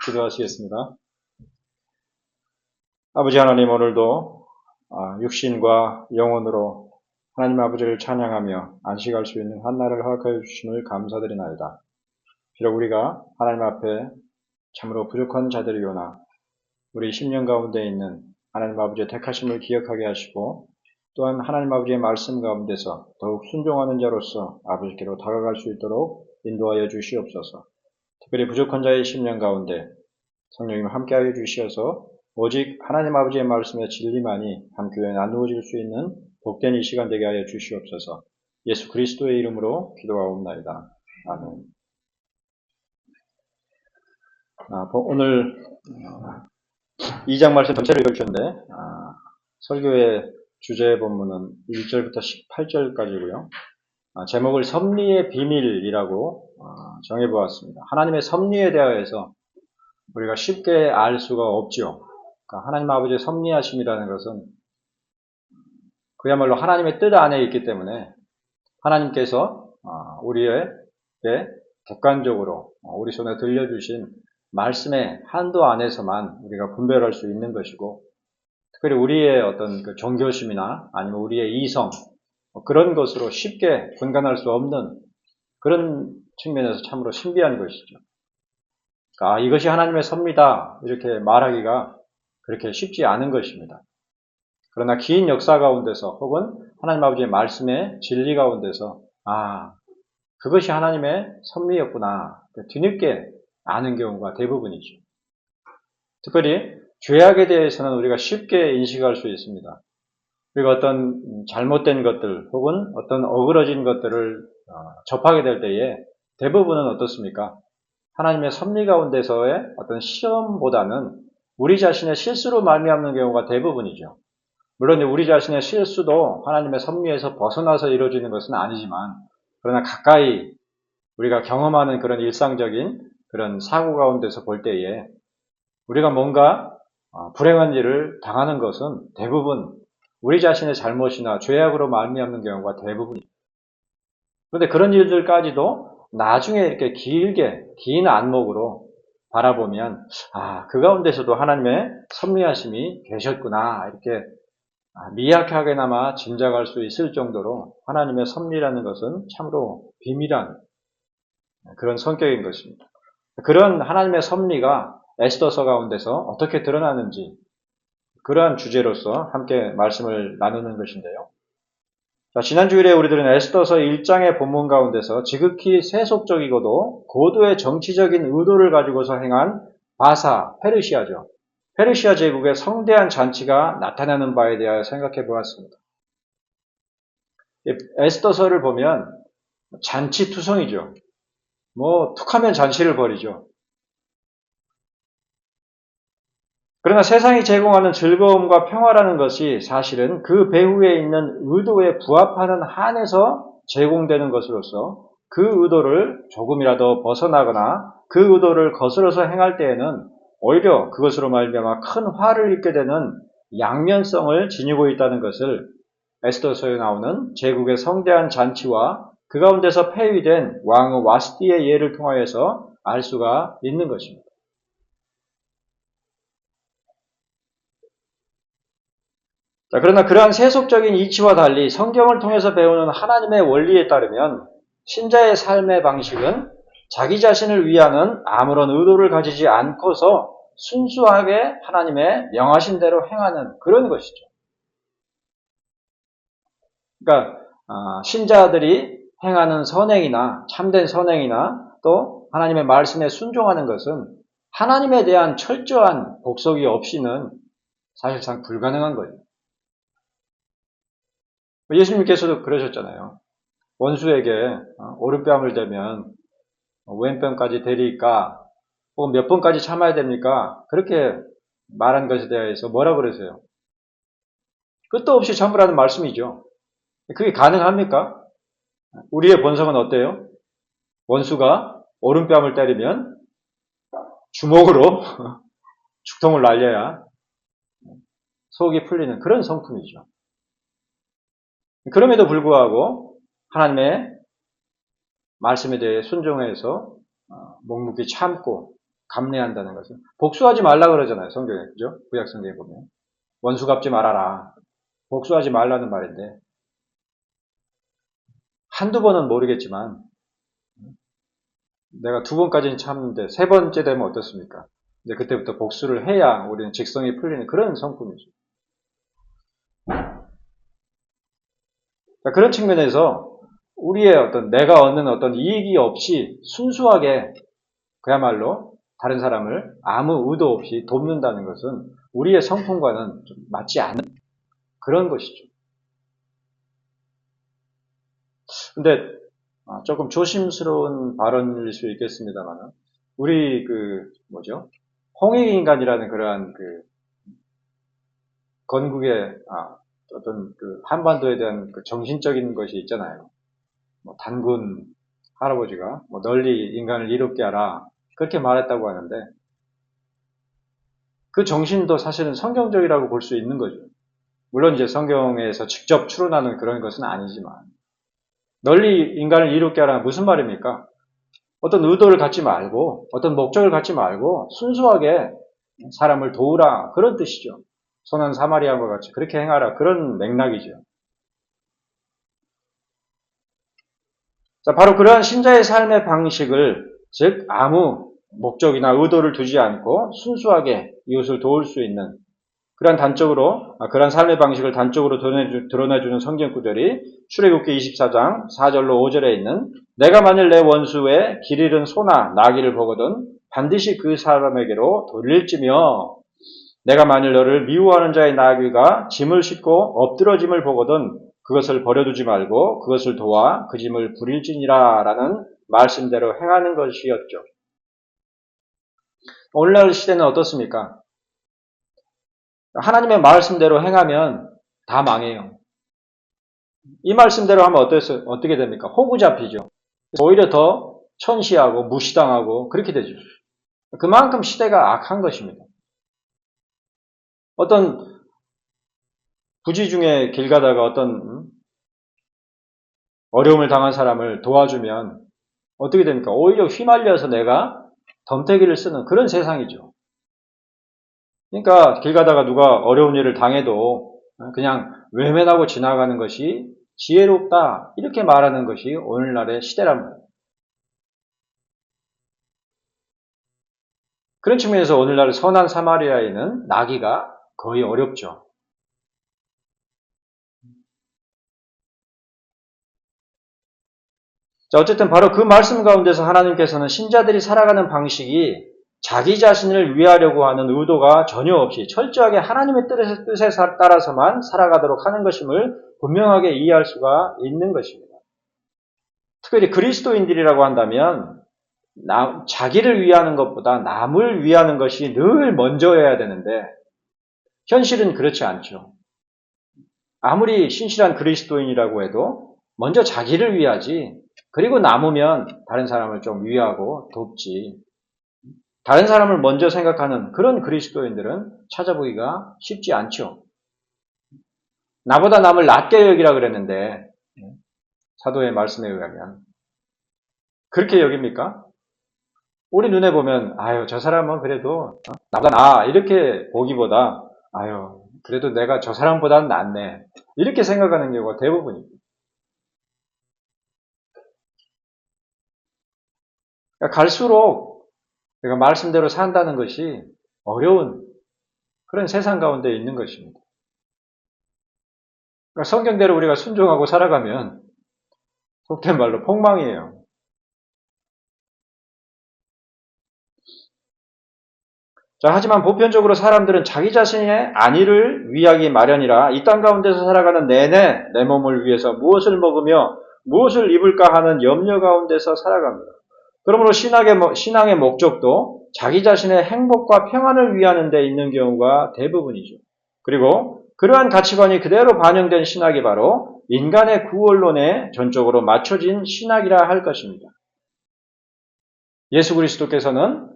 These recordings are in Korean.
기도하시겠습니다. 아버지 하나님, 오늘도 육신과 영혼으로 하나님 아버지를 찬양하며 안식할 수 있는 한날을 허락하여 주심을 감사드리나이다. 비록 우리가 하나님 앞에 참으로 부족한 자들이오나 우리 심령 가운데 있는 하나님 아버지의 택하심을 기억하게 하시고, 또한 하나님 아버지의 말씀 가운데서 더욱 순종하는 자로서 아버지께로 다가갈 수 있도록 인도하여 주시옵소서. 특별히 부족한 자의 심령 가운데 성령님 함께하여 주시어서 오직 하나님 아버지의 말씀의 진리만이 한 교회에 나누어질 수 있는 복된 이 시간 되게 하여 주시옵소서. 예수 그리스도의 이름으로 기도하옵나이다. 아멘. 오늘 2장 말씀 전체를 읽어주셨는데, 설교의 주제 본문은 1절부터 18절까지고요. 제목을 섭리의 비밀이라고 정해보았습니다. 하나님의 섭리에 대하여서 우리가 쉽게 알 수가 없죠. 그러니까 하나님 아버지의 섭리하심이라는 것은 그야말로 하나님의 뜻 안에 있기 때문에 하나님께서 우리에게 객관적으로 우리 손에 들려주신 말씀의 한도 안에서만 우리가 분별할 수 있는 것이고, 특별히 우리의 어떤 그 종교심이나 아니면 우리의 이성, 그런 것으로 쉽게 분간할 수 없는 그런 측면에서 참으로 신비한 것이죠. 그러니까 이것이 하나님의 섭리다 이렇게 말하기가 그렇게 쉽지 않은 것입니다. 그러나 긴 역사 가운데서 혹은 하나님 아버지의 말씀의 진리 가운데서 그것이 하나님의 섭리였구나 뒤늦게 아는 경우가 대부분이죠. 특별히 죄악에 대해서는 우리가 쉽게 인식할 수 있습니다. 우리가 어떤 잘못된 것들 혹은 어떤 어그러진 것들을 접하게 될 때에 대부분은 어떻습니까? 하나님의 섭리 가운데서의 어떤 시험보다는 우리 자신의 실수로 말미암는 경우가 대부분이죠. 물론 우리 자신의 실수도 하나님의 섭리에서 벗어나서 이루어지는 것은 아니지만, 그러나 가까이 우리가 경험하는 그런 일상적인 그런 사고 가운데서 볼 때에 우리가 뭔가 불행한 일을 당하는 것은 대부분 우리 자신의 잘못이나 죄악으로 말미암는 경우가 대부분이죠. 그런데 그런 일들까지도 나중에 이렇게 길게 긴 안목으로 바라보면 그 가운데서도 하나님의 섭리하심이 계셨구나 이렇게 미약하게나마 짐작할 수 있을 정도로 하나님의 섭리라는 것은 참으로 비밀한 그런 성격인 것입니다. 그런 하나님의 섭리가 에스더서 가운데서 어떻게 드러나는지, 그러한 주제로서 함께 말씀을 나누는 것인데요. 지난주일에 우리들은 에스더서 1장의 본문 가운데서 지극히 세속적이고도 고도의 정치적인 의도를 가지고서 행한 바사, 페르시아죠. 페르시아 제국의 성대한 잔치가 나타나는 바에 대하여 생각해 보았습니다. 에스더서를 보면 잔치투성이죠. 툭하면 잔치를 벌이죠. 그러나 세상이 제공하는 즐거움과 평화라는 것이 사실은 그 배후에 있는 의도에 부합하는 한에서 제공되는 것으로서 그 의도를 조금이라도 벗어나거나 그 의도를 거스러서 행할 때에는 오히려 그것으로 말미암아 큰 화를 입게 되는 양면성을 지니고 있다는 것을 에스더서에 나오는 제국의 성대한 잔치와 그 가운데서 폐위된 왕 와스티의 예를 통하여서 알 수가 있는 것입니다. 그러나 그러한 세속적인 이치와 달리 성경을 통해서 배우는 하나님의 원리에 따르면 신자의 삶의 방식은 자기 자신을 위하는 아무런 의도를 가지지 않고서 순수하게 하나님의 명하신 대로 행하는 그런 것이죠. 그러니까 신자들이 행하는 선행이나 참된 선행이나 또 하나님의 말씀에 순종하는 것은 하나님에 대한 철저한 복속이 없이는 사실상 불가능한 거예요. 예수님께서도 그러셨잖아요. 원수에게 오른뺨을 대면 왼뺨까지 대리까 혹은 몇 번까지 참아야 됩니까? 그렇게 말한 것에 대해서 뭐라 그러세요? 끝도 없이 참으라는 말씀이죠. 그게 가능합니까? 우리의 본성은 어때요? 원수가 오른뺨을 때리면 주먹으로 죽통을 날려야 속이 풀리는 그런 성품이죠. 그럼에도 불구하고 하나님의 말씀에 대해 순종해서 묵묵히 참고 감내한다는 것은 복수하지 말라 그러잖아요. 성경에. 그죠? 구약 성경에 보면. 원수 갚지 말아라. 복수하지 말라는 말인데 한두 번은 모르겠지만 내가 두 번까지는 참는데 세 번째 되면 어떻습니까? 이제 그때부터 복수를 해야 우리는 직성이 풀리는 그런 성품이죠. 그런 측면에서 우리의 어떤 내가 얻는 어떤 이익이 없이 순수하게 그야말로 다른 사람을 아무 의도 없이 돕는다는 것은 우리의 성품과는 좀 맞지 않는 그런 것이죠. 근데 조금 조심스러운 발언일 수 있겠습니다만 우리 홍익인간이라는 그러한 건국의 어떤 한반도에 대한 정신적인 것이 있잖아요. 뭐 단군 할아버지가 뭐 널리 인간을 이롭게 하라 그렇게 말했다고 하는데 그 정신도 사실은 성경적이라고 볼 수 있는 거죠. 물론 이제 성경에서 직접 추론하는 그런 것은 아니지만 널리 인간을 이롭게 하라는 무슨 말입니까? 어떤 의도를 갖지 말고 어떤 목적을 갖지 말고 순수하게 사람을 도우라 그런 뜻이죠. 선한 사마리아와 같이 그렇게 행하라 그런 맥락이죠. 자, 바로 그러한 신자의 삶의 방식을 즉 아무 목적이나 의도를 두지 않고 순수하게 이웃을 도울 수 있는 그러한 삶의 방식을 단적으로 드러내주는 성경 구절이 출애굽기 24장 4절로 5절에 있는 내가 만일 내 원수의 길 잃은 소나 나귀를 보거든 반드시 그 사람에게로 돌릴지며 내가 만일 너를 미워하는 자의 나귀가 짐을 싣고 엎드러짐을 보거든 그것을 버려두지 말고 그것을 도와 그 짐을 부릴지니라 라는 말씀대로 행하는 것이었죠. 오늘날 시대는 어떻습니까? 하나님의 말씀대로 행하면 다 망해요. 이 말씀대로 하면 어떻게 됩니까? 호구 잡히죠. 오히려 더 천시하고 무시당하고 그렇게 되죠. 그만큼 시대가 악한 것입니다. 어떤 부지 중에 길 가다가 어떤 어려움을 당한 사람을 도와주면 어떻게 됩니까? 오히려 휘말려서 내가 덤태기를 쓰는 그런 세상이죠. 그러니까 길 가다가 누가 어려운 일을 당해도 그냥 외면하고 지나가는 것이 지혜롭다 이렇게 말하는 것이 오늘날의 시대란 말이에요. 그런 측면에서 오늘날 선한 사마리아인은 나기가 거의 어렵죠. 자, 어쨌든 바로 그 말씀 가운데서 하나님께서는 신자들이 살아가는 방식이 자기 자신을 위하려고 하는 의도가 전혀 없이 철저하게 하나님의 뜻에 따라서만 살아가도록 하는 것임을 분명하게 이해할 수가 있는 것입니다. 특별히 그리스도인들이라고 한다면 자기를 위하는 것보다 남을 위하는 것이 늘 먼저여야 되는데 현실은 그렇지 않죠. 아무리 신실한 그리스도인이라고 해도 먼저 자기를 위하지 그리고 남으면 다른 사람을 좀 위하고 돕지. 다른 사람을 먼저 생각하는 그런 그리스도인들은 찾아보기가 쉽지 않죠. 나보다 남을 낮게 여기라 그랬는데 사도의 말씀에 의하면 그렇게 여깁니까? 우리 눈에 보면 아유 저 사람은 그래도 나보다 나아 이렇게 보기보다 아유 그래도 내가 저 사람보다는 낫네 이렇게 생각하는 경우가 대부분입니다. 그러니까 갈수록 우리가 말씀대로 산다는 것이 어려운 그런 세상 가운데 있는 것입니다. 그러니까 성경대로 우리가 순종하고 살아가면 속된 말로 폭망이에요. 자, 하지만 보편적으로 사람들은 자기 자신의 안위를 위하기 마련이라 이 땅 가운데서 살아가는 내내 내 몸을 위해서 무엇을 먹으며 무엇을 입을까 하는 염려 가운데서 살아갑니다. 그러므로 신앙의 목적도 자기 자신의 행복과 평안을 위하는 데 있는 경우가 대부분이죠. 그리고 그러한 가치관이 그대로 반영된 신학이 바로 인간의 구원론에 전적으로 맞춰진 신학이라 할 것입니다. 예수 그리스도께서는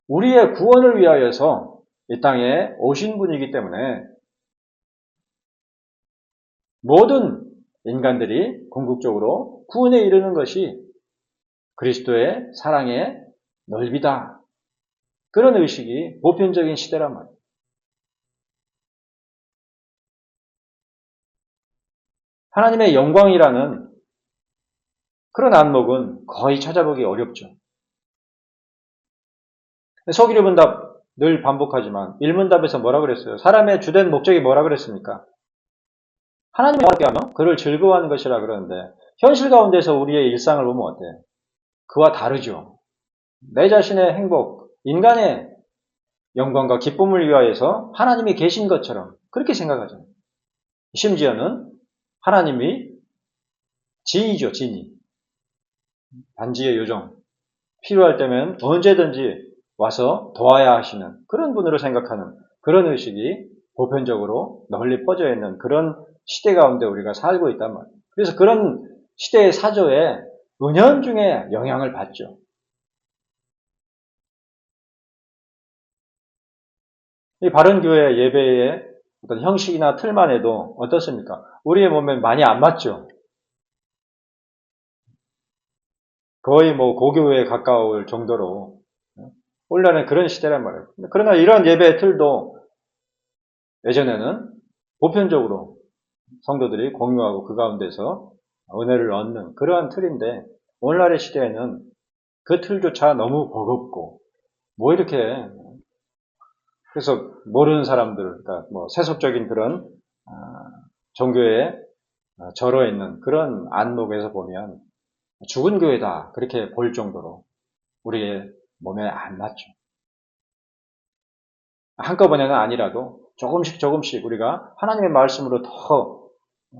우리의 구원을 위하여서 이 땅에 오신 분이기 때문에 모든 인간들이 궁극적으로 구원에 이르는 것이 그리스도의 사랑의 넓이다. 그런 의식이 보편적인 시대란 말이에요. 하나님의 영광이라는 그런 안목은 거의 찾아보기 어렵죠. 서기류문답 늘 반복하지만 일문답에서 뭐라 그랬어요? 사람의 주된 목적이 뭐라 그랬습니까? 하나님의 영광을 하며 그를 즐거워하는 것이라 그러는데 현실 가운데서 우리의 일상을 보면 어때요? 그와 다르죠. 내 자신의 행복, 인간의 영광과 기쁨을 위하여서 하나님이 계신 것처럼 그렇게 생각하잖아요. 심지어는 하나님이 진이죠, 진이. 반지의 요정. 필요할 때면 언제든지 와서 도와야 하시는 그런 분으로 생각하는 그런 의식이 보편적으로 널리 퍼져 있는 그런 시대 가운데 우리가 살고 있단 말이에요. 그래서 그런 시대의 사조에 은연중에 영향을 받죠. 이 바른교회 예배의 어떤 형식이나 틀만 해도 어떻습니까? 우리의 몸에 많이 안 맞죠? 거의 뭐 고교에 가까울 정도로 오늘날은 그런 시대란 말이에요. 그러나 이런 예배의 틀도 예전에는 보편적으로 성도들이 공유하고 그 가운데서 은혜를 얻는 그러한 틀인데 오늘날의 시대에는 그 틀조차 너무 버겁고 뭐 이렇게 그래서 모르는 사람들, 그러니까 뭐 세속적인 그런 종교에 절어 있는 그런 안목에서 보면 죽은 교회다 그렇게 볼 정도로 우리의 몸에 안 맞죠. 한꺼번에는 아니라도 조금씩 우리가 하나님의 말씀으로 더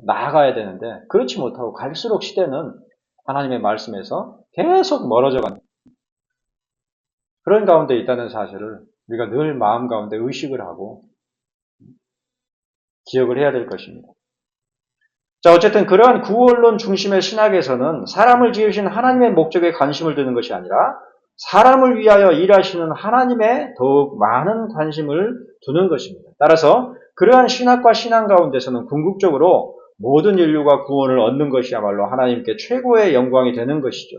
나아가야 되는데 그렇지 못하고 갈수록 시대는 하나님의 말씀에서 계속 멀어져 가는 그런 가운데 있다는 사실을 우리가 늘 마음 가운데 의식을 하고 기억을 해야 될 것입니다. 자, 어쨌든 그러한 구원론 중심의 신학에서는 사람을 지으신 하나님의 목적에 관심을 두는 것이 아니라 사람을 위하여 일하시는 하나님의 더욱 많은 관심을 두는 것입니다. 따라서 그러한 신학과 신앙 가운데서는 궁극적으로 모든 인류가 구원을 얻는 것이야말로 하나님께 최고의 영광이 되는 것이죠.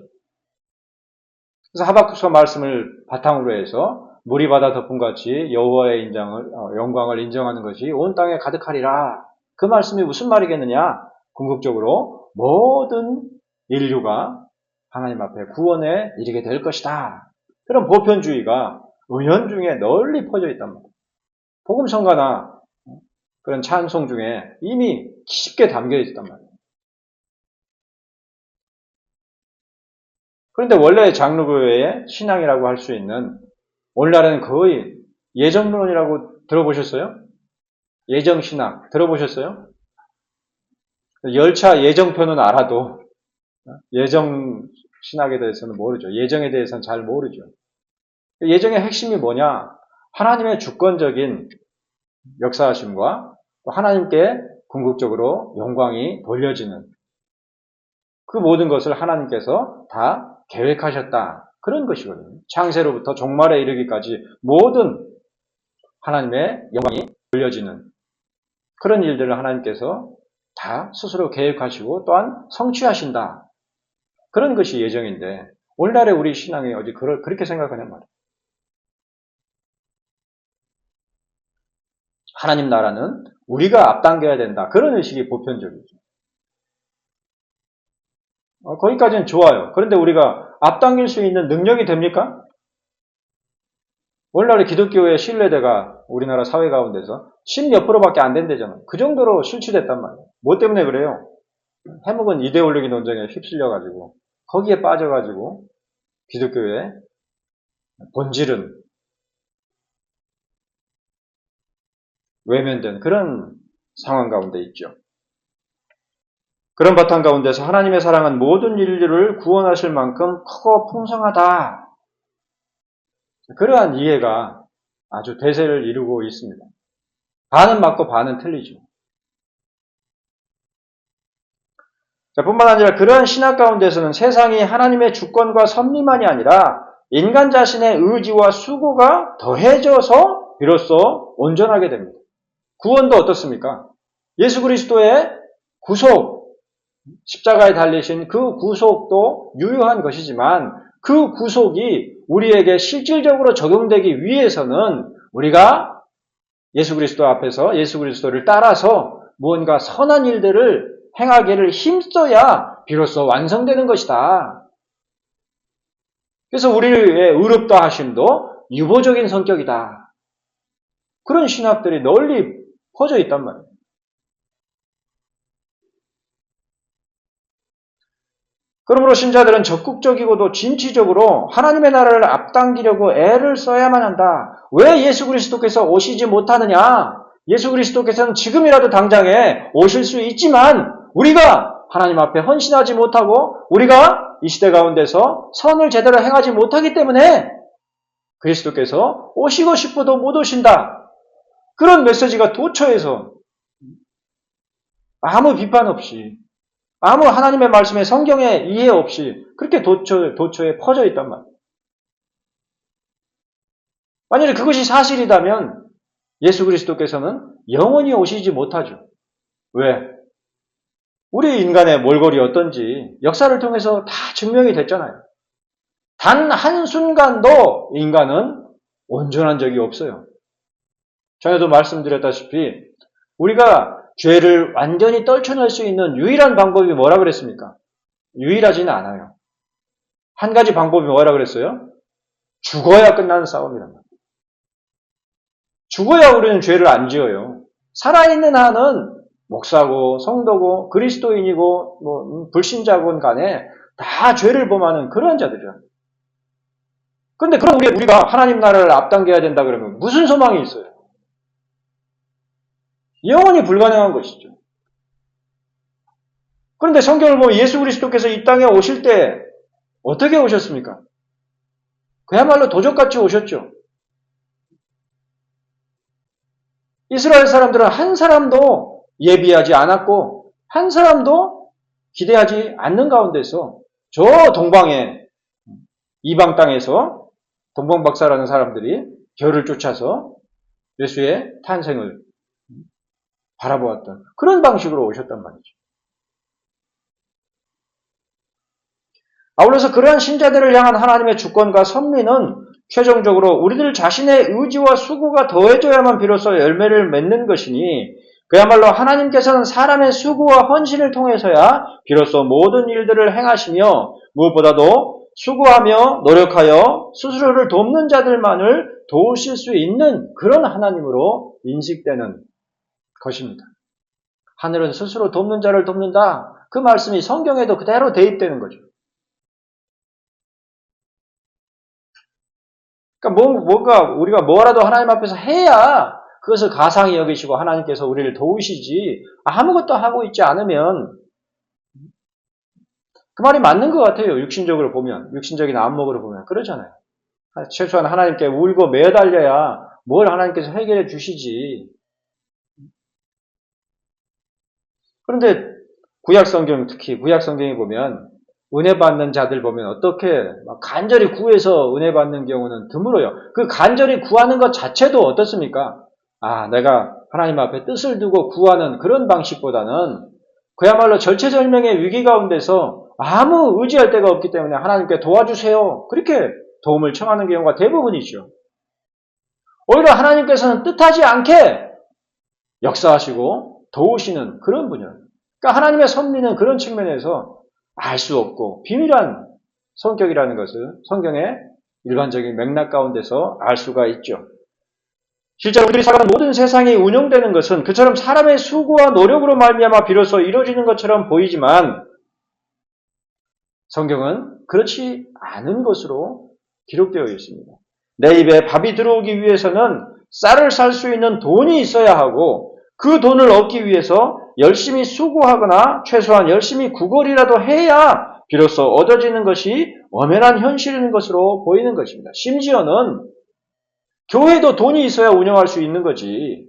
그래서 하박국서 말씀을 바탕으로 해서 물이 바다 덮음같이 여호와의 영광을 인정하는 것이 온 땅에 가득하리라. 그 말씀이 무슨 말이겠느냐? 궁극적으로 모든 인류가 하나님 앞에 구원에 이르게 될 것이다. 그런 보편주의가 은연중에 널리 퍼져 있단 말이에요. 복음성가나 그런 찬송 중에 이미 깊게 담겨 있단 말이에요. 그런데 원래 장로교회의 신앙이라고 할 수 있는 오늘날은 거의 예정론이라고 들어보셨어요? 예정신학 들어보셨어요? 열차 예정표는 알아도 예정신학에 대해서는 모르죠. 예정에 대해서는 잘 모르죠. 예정의 핵심이 뭐냐? 하나님의 주권적인 역사하심과 하나님께 궁극적으로 영광이 돌려지는 그 모든 것을 하나님께서 다 계획하셨다. 그런 것이거든요. 창세로부터 종말에 이르기까지 모든 하나님의 영광이 돌려지는 그런 일들을 하나님께서 다 스스로 계획하시고 또한 성취하신다. 그런 것이 예정인데 오늘날의 우리 신앙이 어디 그렇게 생각하냔 말이에요. 하나님 나라는 우리가 앞당겨야 된다. 그런 의식이 보편적이죠. 거기까지는 좋아요. 그런데 우리가 앞당길 수 있는 능력이 됩니까? 오늘날의 기독교의 신뢰대가 우리나라 사회 가운데서 10몇 %밖에 안 된대잖아요. 그 정도로 실추됐단 말이에요. 뭐 때문에 그래요? 해묵은 이데올로기 논쟁에 휩쓸려가지고 거기에 빠져가지고 기독교의 본질은 외면된 그런 상황 가운데 있죠. 그런 바탕 가운데서 하나님의 사랑은 모든 인류를 구원하실 만큼 크고 풍성하다. 그러한 이해가 아주 대세를 이루고 있습니다. 반은 맞고 반은 틀리죠. 자, 뿐만 아니라 그러한 신학 가운데서는 세상이 하나님의 주권과 섭리만이 아니라 인간 자신의 의지와 수고가 더해져서 비로소 온전하게 됩니다. 구원도 어떻습니까? 예수 그리스도의 구속, 십자가에 달리신 그 구속도 유효한 것이지만 그 구속이 우리에게 실질적으로 적용되기 위해서는 우리가 예수 그리스도 앞에서 예수 그리스도를 따라서 무언가 선한 일들을 행하기를 힘써야 비로소 완성되는 것이다. 그래서 우리의 의롭다 하심도 유보적인 성격이다. 그런 신학들이 널리 퍼져 있단 말이에요. 그러므로 신자들은 적극적이고도 진취적으로 하나님의 나라를 앞당기려고 애를 써야만 한다. 왜 예수 그리스도께서 오시지 못하느냐? 예수 그리스도께서는 지금이라도 당장에 오실 수 있지만 우리가 하나님 앞에 헌신하지 못하고 우리가 이 시대 가운데서 선을 제대로 행하지 못하기 때문에 그리스도께서 오시고 싶어도 못 오신다. 그런 메시지가 도처에서 아무 비판 없이 아무 하나님의 말씀에 성경에 이해 없이 그렇게 도처에 퍼져 있단 말이에요. 만약에 그것이 사실이라면 예수 그리스도께서는 영원히 오시지 못하죠. 왜? 우리 인간의 몰골이 어떤지 역사를 통해서 다 증명이 됐잖아요. 단 한순간도 인간은 온전한 적이 없어요. 전에도 말씀드렸다시피 우리가 죄를 완전히 떨쳐낼 수 있는 유일한 방법이 뭐라 그랬습니까? 유일하지는 않아요. 한 가지 방법이 뭐라 그랬어요? 죽어야 끝나는 싸움이란 말이에요. 죽어야 우리는 죄를 안 지어요. 살아있는 한은 목사고 성도고 그리스도인이고 불신자건 간에 다 죄를 범하는 그런 자들이야. 그런데 그런 우리가 하나님 나라를 앞당겨야 된다 그러면 무슨 소망이 있어요? 영원히 불가능한 것이죠. 그런데 성경을 보면 예수 그리스도께서 이 땅에 오실 때 어떻게 오셨습니까? 그야말로 도적같이 오셨죠. 이스라엘 사람들은 한 사람도 예비하지 않았고 한 사람도 기대하지 않는 가운데서 저 동방에 이방 땅에서 동방박사라는 사람들이 별을 쫓아서 예수의 탄생을 바라보았던 그런 방식으로 오셨단 말이죠. 아울러서 그러한 신자들을 향한 하나님의 주권과 섭리는 최종적으로 우리들 자신의 의지와 수고가 더해져야만 비로소 열매를 맺는 것이니 그야말로 하나님께서는 사람의 수고와 헌신을 통해서야 비로소 모든 일들을 행하시며 무엇보다도 수고하며 노력하여 스스로를 돕는 자들만을 도우실 수 있는 그런 하나님으로 인식되는 것입니다. 하늘은 스스로 돕는 자를 돕는다. 그 말씀이 성경에도 그대로 대입되는 거죠. 그러니까 뭔가 우리가 뭐라도 하나님 앞에서 해야 그것을 가상히 여기시고 하나님께서 우리를 도우시지 아무것도 하고 있지 않으면 그 말이 맞는 것 같아요. 육신적으로 보면, 육신적인 안목으로 보면 그러잖아요. 최소한 하나님께 울고 매달려야 뭘 하나님께서 해결해 주시지. 그런데 구약성경, 특히 구약성경에 보면 은혜 받는 자들 보면 어떻게 간절히 구해서 은혜 받는 경우는 드물어요. 그 간절히 구하는 것 자체도 어떻습니까? 내가 하나님 앞에 뜻을 두고 구하는 그런 방식보다는 그야말로 절체절명의 위기 가운데서 아무 의지할 데가 없기 때문에 하나님께 도와주세요. 그렇게 도움을 청하는 경우가 대부분이죠. 오히려 하나님께서는 뜻하지 않게 역사하시고 도우시는 그런 분이에요. 그러니까 하나님의 섭리는 그런 측면에서 알 수 없고 비밀한 성격이라는 것을 성경의 일반적인 맥락 가운데서 알 수가 있죠. 실제로 우리들이 살아가는 모든 세상이 운영되는 것은 그처럼 사람의 수고와 노력으로 말미암아 비로소 이루어지는 것처럼 보이지만 성경은 그렇지 않은 것으로 기록되어 있습니다. 내 입에 밥이 들어오기 위해서는 쌀을 살 수 있는 돈이 있어야 하고 그 돈을 얻기 위해서 열심히 수고하거나 최소한 열심히 구걸이라도 해야 비로소 얻어지는 것이 엄연한 현실인 것으로 보이는 것입니다. 심지어는 교회도 돈이 있어야 운영할 수 있는 거지.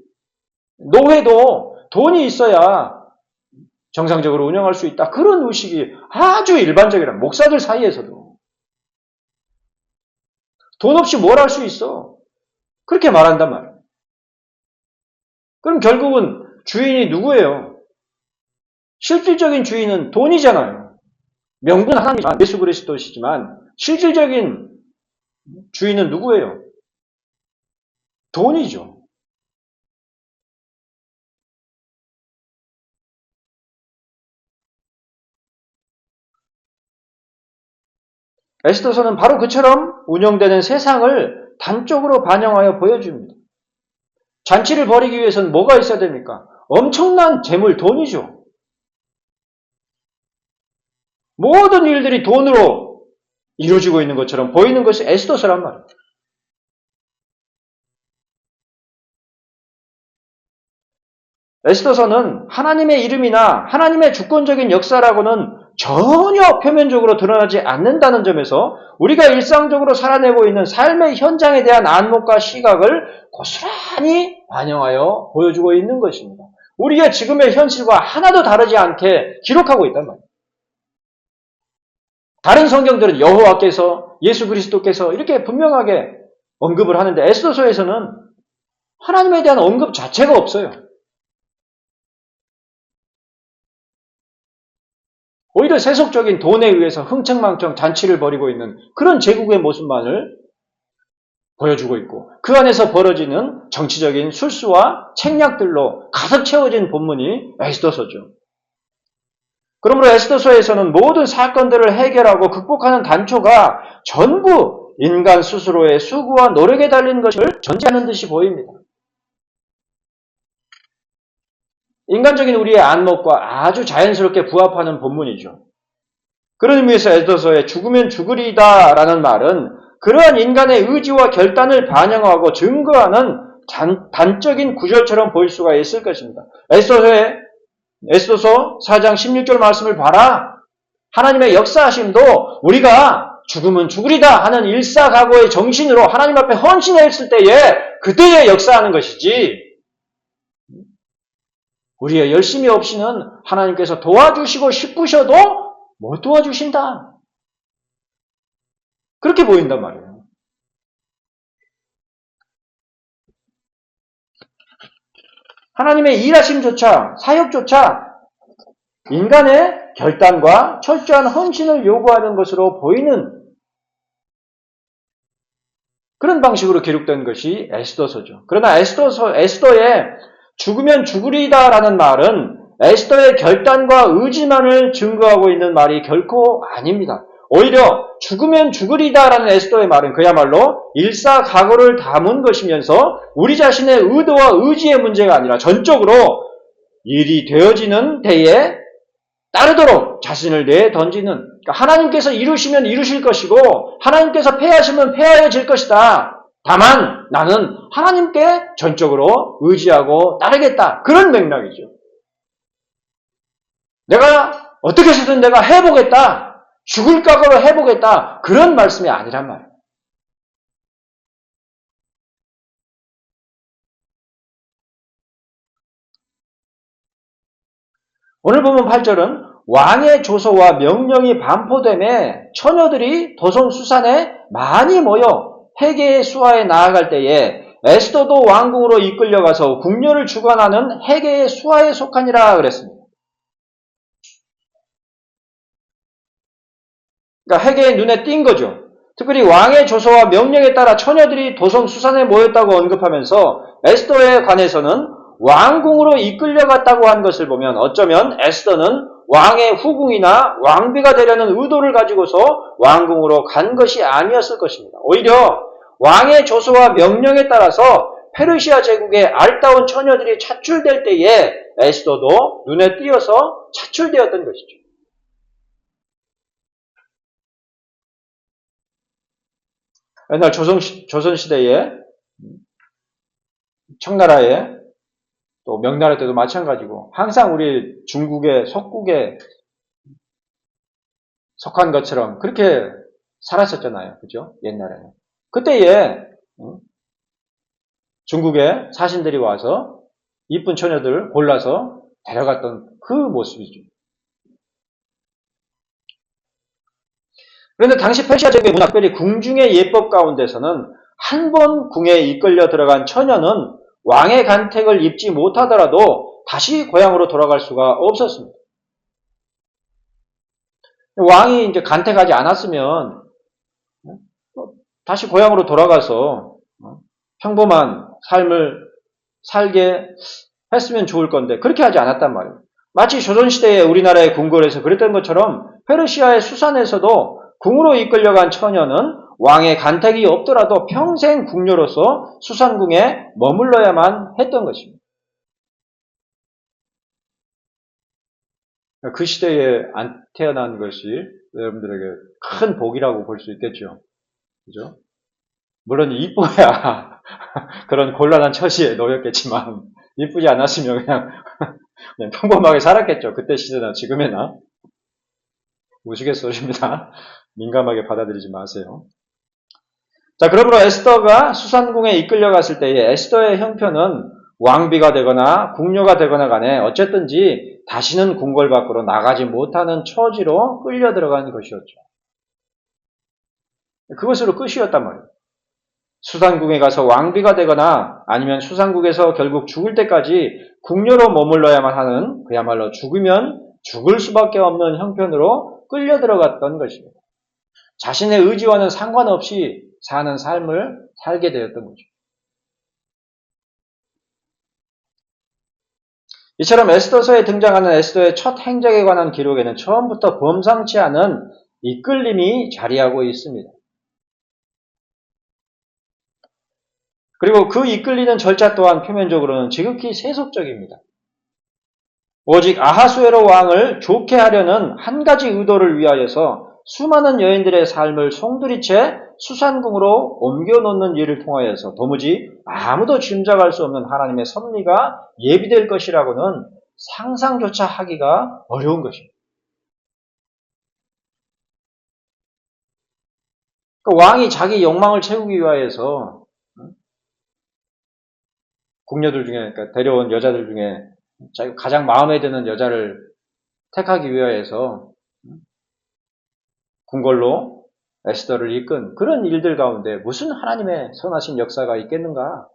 노회도 돈이 있어야 정상적으로 운영할 수 있다. 그런 의식이 아주 일반적이라 목사들 사이에서도. 돈 없이 뭘 할 수 있어? 그렇게 말한단 말이에요. 그럼 결국은 주인이 누구예요? 실질적인 주인은 돈이잖아요. 명분은 하나님이지만 예수 그리스도시지만 실질적인 주인은 누구예요? 돈이죠. 에스더서는 바로 그처럼 운영되는 세상을 단적으로 반영하여 보여줍니다. 잔치를 벌이기 위해서는 뭐가 있어야 됩니까? 엄청난 재물, 돈이죠. 모든 일들이 돈으로 이루어지고 있는 것처럼 보이는 것이 에스더서란 말이에요. 에스더서는 하나님의 이름이나 하나님의 주권적인 역사라고는 전혀 표면적으로 드러나지 않는다는 점에서 우리가 일상적으로 살아내고 있는 삶의 현장에 대한 안목과 시각을 고스란히 반영하여 보여주고 있는 것입니다. 우리의 지금의 현실과 하나도 다르지 않게 기록하고 있단 말이에요. 다른 성경들은 여호와께서, 예수 그리스도께서 이렇게 분명하게 언급을 하는데 에스더서에서는 하나님에 대한 언급 자체가 없어요. 오히려 세속적인 돈에 의해서 흥청망청 잔치를 벌이고 있는 그런 제국의 모습만을 보여주고 있고 그 안에서 벌어지는 정치적인 술수와 책략들로 가득 채워진 본문이 에스더서죠. 그러므로 에스더서에서는 모든 사건들을 해결하고 극복하는 단초가 전부 인간 스스로의 수고와 노력에 달린 것을 전제하는 듯이 보입니다. 인간적인 우리의 안목과 아주 자연스럽게 부합하는 본문이죠. 그런 의미에서 에스더서의 죽으면 죽으리다 라는 말은 그러한 인간의 의지와 결단을 반영하고 증거하는 단적인 구절처럼 보일 수가 있을 것입니다. 에스더서 4장 16절 말씀을 봐라. 하나님의 역사하심도 우리가 죽으면 죽으리다 하는 일사각오의 정신으로 하나님 앞에 헌신했을 때에 그때에 역사하는 것이지 우리의 열심이 없이는 하나님께서 도와주시고 싶으셔도 못 도와주신다. 그렇게 보인단 말이에요. 하나님의 일하심조차, 사역조차 인간의 결단과 철저한 헌신을 요구하는 것으로 보이는 그런 방식으로 기록된 것이 에스더서죠. 그러나 에스더의 죽으면 죽으리다라는 말은 에스더의 결단과 의지만을 증거하고 있는 말이 결코 아닙니다. 오히려 죽으면 죽으리다라는 에스더의 말은 그야말로 일사각오를 담은 것이면서 우리 자신의 의도와 의지의 문제가 아니라 전적으로 일이 되어지는 데에 따르도록 자신을 내던지는, 그러니까 하나님께서 이루시면 이루실 것이고 하나님께서 패하시면 패하여질 것이다. 다만 나는 하나님께 전적으로 의지하고 따르겠다. 그런 맥락이죠. 내가 어떻게 해서든 내가 해보겠다. 죽을 각오로 해보겠다. 그런 말씀이 아니란 말이에요. 오늘 보면 8절은 왕의 조서와 명령이 반포됨에 처녀들이 도성수산에 많이 모여 헤게의 수하에 나아갈 때에 에스더도 왕궁으로 이끌려가서 궁녀를 주관하는 헤게의 수하에 속하니라 그랬습니다. 그러니까 헤게의 눈에 띈 거죠. 특별히 왕의 조서와 명령에 따라 처녀들이 도성수산에 모였다고 언급하면서 에스더에 관해서는 왕궁으로 이끌려갔다고 한 것을 보면 어쩌면 에스더는 왕의 후궁이나 왕비가 되려는 의도를 가지고서 왕궁으로 간 것이 아니었을 것입니다. 오히려 왕의 조서와 명령에 따라서 페르시아 제국의 알다운 처녀들이 차출될 때에 에스더도 눈에 띄어서 차출되었던 것이죠. 옛날 조선시대에 청나라에 또 명나라 때도 마찬가지고 항상 우리 중국의 속국에 속한 것처럼 그렇게 살았었잖아요. 그죠? 옛날에는. 그때에 중국의 사신들이 와서 이쁜 처녀들을 골라서 데려갔던 그 모습이죠. 그런데 당시 페르시아 제국의 문화, 특별히 궁중의 예법 가운데서는 한 번 궁에 이끌려 들어간 처녀는 왕의 간택을 입지 못하더라도 다시 고향으로 돌아갈 수가 없었습니다. 왕이 이제 간택하지 않았으면 다시 고향으로 돌아가서 평범한 삶을 살게 했으면 좋을 건데 그렇게 하지 않았단 말이에요. 마치 조선시대에 우리나라의 궁궐에서 그랬던 것처럼 페르시아의 수산에서도 궁으로 이끌려간 처녀는 왕의 간택이 없더라도 평생 궁녀로서 수산궁에 머물러야만 했던 것입니다. 그 시대에 안 태어난 것이 여러분들에게 큰 복이라고 볼 수 있겠죠. 그죠? 물론 이뻐야 그런 곤란한 처지에 놓였겠지만 이쁘지 않았으면 그냥 평범하게 살았겠죠. 그때 시대나 지금이나. 우스갯소리입니다. 민감하게 받아들이지 마세요. 자, 그러므로 에스더가 수산궁에 이끌려갔을 때에 에스더의 형편은 왕비가 되거나 궁녀가 되거나 간에 어쨌든지 다시는 궁궐 밖으로 나가지 못하는 처지로 끌려 들어간 것이었죠. 그것으로 끝이었단 말이에요. 수산궁에 가서 왕비가 되거나 아니면 수산궁에서 결국 죽을 때까지 궁녀로 머물러야만 하는 그야말로 죽으면 죽을 수밖에 없는 형편으로 끌려 들어갔던 것입니다. 자신의 의지와는 상관없이 사는 삶을 살게 되었던 거죠. 이처럼 에스더서에 등장하는 에스더의 첫 행적에 관한 기록에는 처음부터 범상치 않은 이끌림이 자리하고 있습니다. 그리고 그 이끌리는 절차 또한 표면적으로는 지극히 세속적입니다. 오직 아하수에로 왕을 좋게 하려는 한 가지 의도를 위하여서 수많은 여인들의 삶을 송두리째 수산궁으로 옮겨놓는 일을 통하여서 도무지 아무도 짐작할 수 없는 하나님의 섭리가 예비될 것이라고는 상상조차 하기가 어려운 것입니다. 그러니까 왕이 자기 욕망을 채우기 위하여서 궁녀들 중에, 그러니까 데려온 여자들 중에 자기가 가장 마음에 드는 여자를 택하기 위하여서 궁궐로 에스더를 이끈 그런 일들 가운데 무슨 하나님의 선하신 역사가 있겠는가?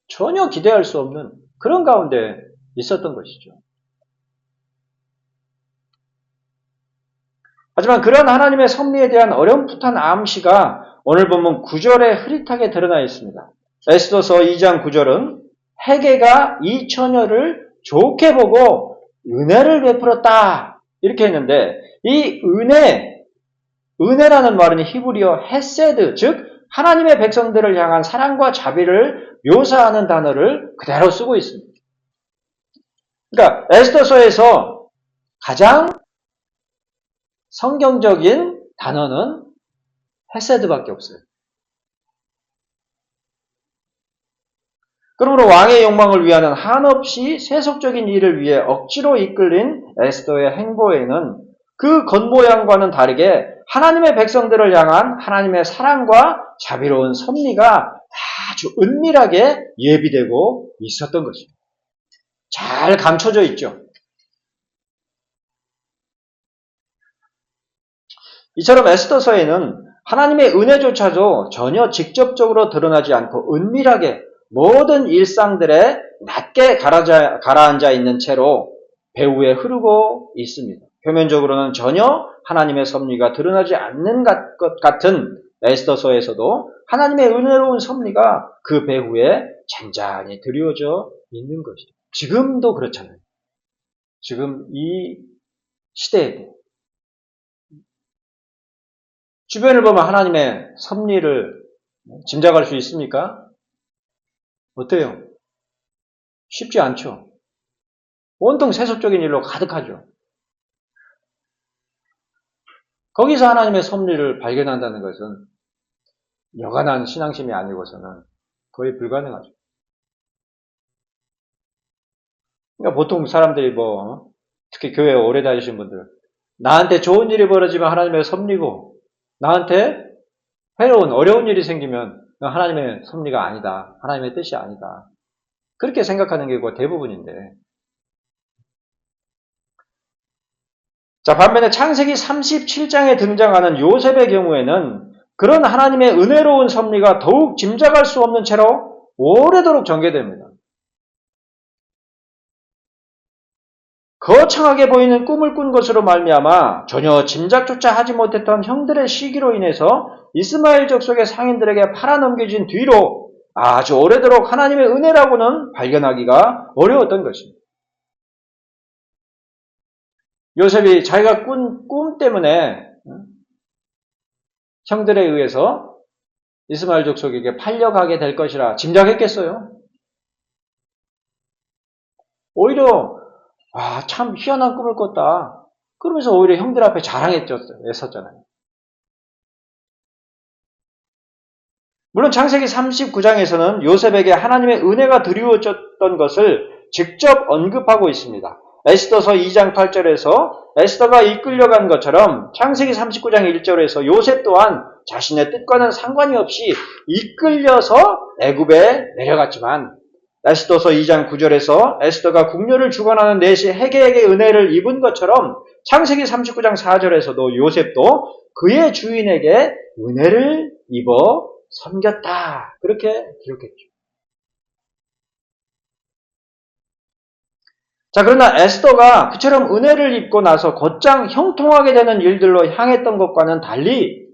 전혀 기대할 수 없는 그런 가운데 있었던 것이죠. 하지만 그런 하나님의 섭리에 대한 어렴풋한 암시가 오늘 본문 9절에 흐릿하게 드러나 있습니다. 에스더서 2장 9절은 헤게가 이 처녀를 좋게 보고 은혜를 베풀었다 이렇게 했는데 이 은혜라는 말은 히브리어 헤세드, 즉 하나님의 백성들을 향한 사랑과 자비를 묘사하는 단어를 그대로 쓰고 있습니다. 그러니까 에스더서에서 가장 성경적인 단어는 헤세드밖에 없어요. 그러므로 왕의 욕망을 위하는 한없이 세속적인 일을 위해 억지로 이끌린 에스더의 행보에는 그 겉모양과는 다르게 하나님의 백성들을 향한 하나님의 사랑과 자비로운 섭리가 아주 은밀하게 예비되고 있었던 것입니다. 잘 감춰져 있죠. 이처럼 에스더서에는 하나님의 은혜조차도 전혀 직접적으로 드러나지 않고 은밀하게 모든 일상들에 낮게 가라앉아 있는 채로 배후에 흐르고 있습니다. 표면적으로는 전혀 하나님의 섭리가 드러나지 않는 것 같은 에스더서에서도 하나님의 은혜로운 섭리가 그 배후에 잔잔히 드리워져 있는 것이죠. 지금도 그렇잖아요. 지금 이 시대에도 주변을 보면 하나님의 섭리를 짐작할 수 있습니까? 어때요? 쉽지 않죠. 온통 세속적인 일로 가득하죠. 거기서 하나님의 섭리를 발견한다는 것은 여간한 신앙심이 아니고서는 거의 불가능하죠. 그러니까 보통 사람들이 특히 교회에 오래 다니신 분들, 나한테 좋은 일이 벌어지면 하나님의 섭리고, 나한테 해로운, 어려운 일이 생기면 하나님의 섭리가 아니다. 하나님의 뜻이 아니다. 그렇게 생각하는 게 대부분인데. 자, 반면에 창세기 37장에 등장하는 요셉의 경우에는 그런 하나님의 은혜로운 섭리가 더욱 짐작할 수 없는 채로 오래도록 전개됩니다. 거창하게 보이는 꿈을 꾼 것으로 말미암아 전혀 짐작조차 하지 못했던 형들의 시기로 인해서 이스마엘 족속의 상인들에게 팔아넘겨진 뒤로 아주 오래도록 하나님의 은혜라고는 발견하기가 어려웠던 것입니다. 요셉이 자기가 꾼 꿈 때문에 형들에 의해서 이스마엘 족속에게 팔려가게 될 것이라 짐작했겠어요? 오히려 참 희한한 꿈을 꿨다. 그러면서 오히려 형들 앞에 자랑했었잖아요. 물론 창세기 39장에서는 요셉에게 하나님의 은혜가 드리워졌던 것을 직접 언급하고 있습니다. 에스더서 2장 8절에서 에스더가 이끌려간 것처럼 창세기 39장 1절에서 요셉 또한 자신의 뜻과는 상관이 없이 이끌려서 애굽에 내려갔지만 에스더서 2장 9절에서 에스더가 궁녀를 주관하는 내시 헤게에게 은혜를 입은 것처럼 창세기 39장 4절에서도 요셉도 그의 주인에게 은혜를 입어 섬겼다. 그렇게 기록했죠. 자, 그러나 에스더가 그처럼 은혜를 입고 나서 곧장 형통하게 되는 일들로 향했던 것과는 달리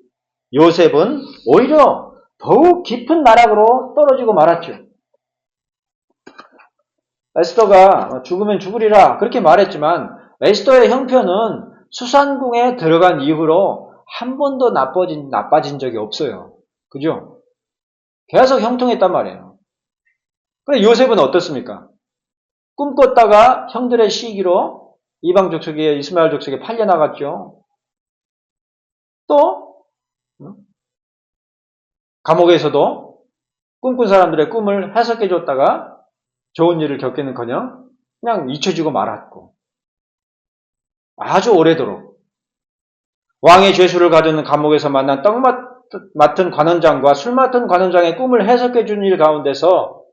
요셉은 오히려 더욱 깊은 나락으로 떨어지고 말았죠. 에스더가 죽으면 죽으리라 그렇게 말했지만 에스더의 형편은 수산궁에 들어간 이후로 한 번도 나빠진 적이 없어요. 그죠? 계속 형통했단 말이에요. 그런데 요셉은 어떻습니까? 꿈꿨다가 형들의 시기로 이방 족속에 이스마엘 족속에 팔려나갔죠. 또 감옥에서도 꿈꾼 사람들의 꿈을 해석해 줬다가 좋은 일을 겪기는커녕 그냥 잊혀지고 말았고 아주 오래도록 왕의 죄수를 가두는 감옥에서 만난 떡 맡은 관원장과 술 맡은 관원장의 꿈을 해석해 준 일 가운데서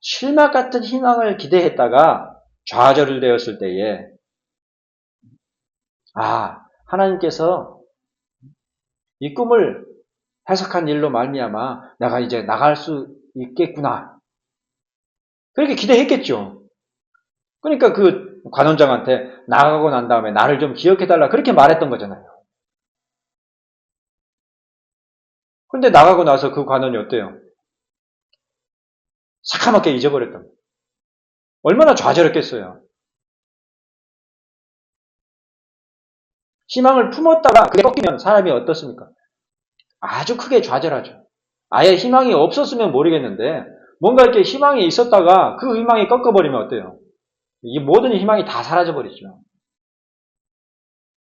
실막 같은 희망을 기대했다가 좌절되었을 때에 하나님께서 이 꿈을 해석한 일로 말미암아 내가 이제 나갈 수 있겠구나. 그렇게 기대했겠죠. 그러니까 그 관원장한테 나가고 난 다음에 나를 좀 기억해달라 그렇게 말했던 거잖아요. 그런데 나가고 나서 그 관원이 어때요? 사카맣게 잊어버렸던 거예요. 얼마나 좌절했겠어요. 희망을 품었다가 그게 꺾이면 사람이 어떻습니까? 아주 크게 좌절하죠. 아예 희망이 없었으면 모르겠는데 뭔가 이렇게 희망이 있었다가 그 희망이 꺾어버리면 어때요? 이 모든 희망이 다 사라져버리죠.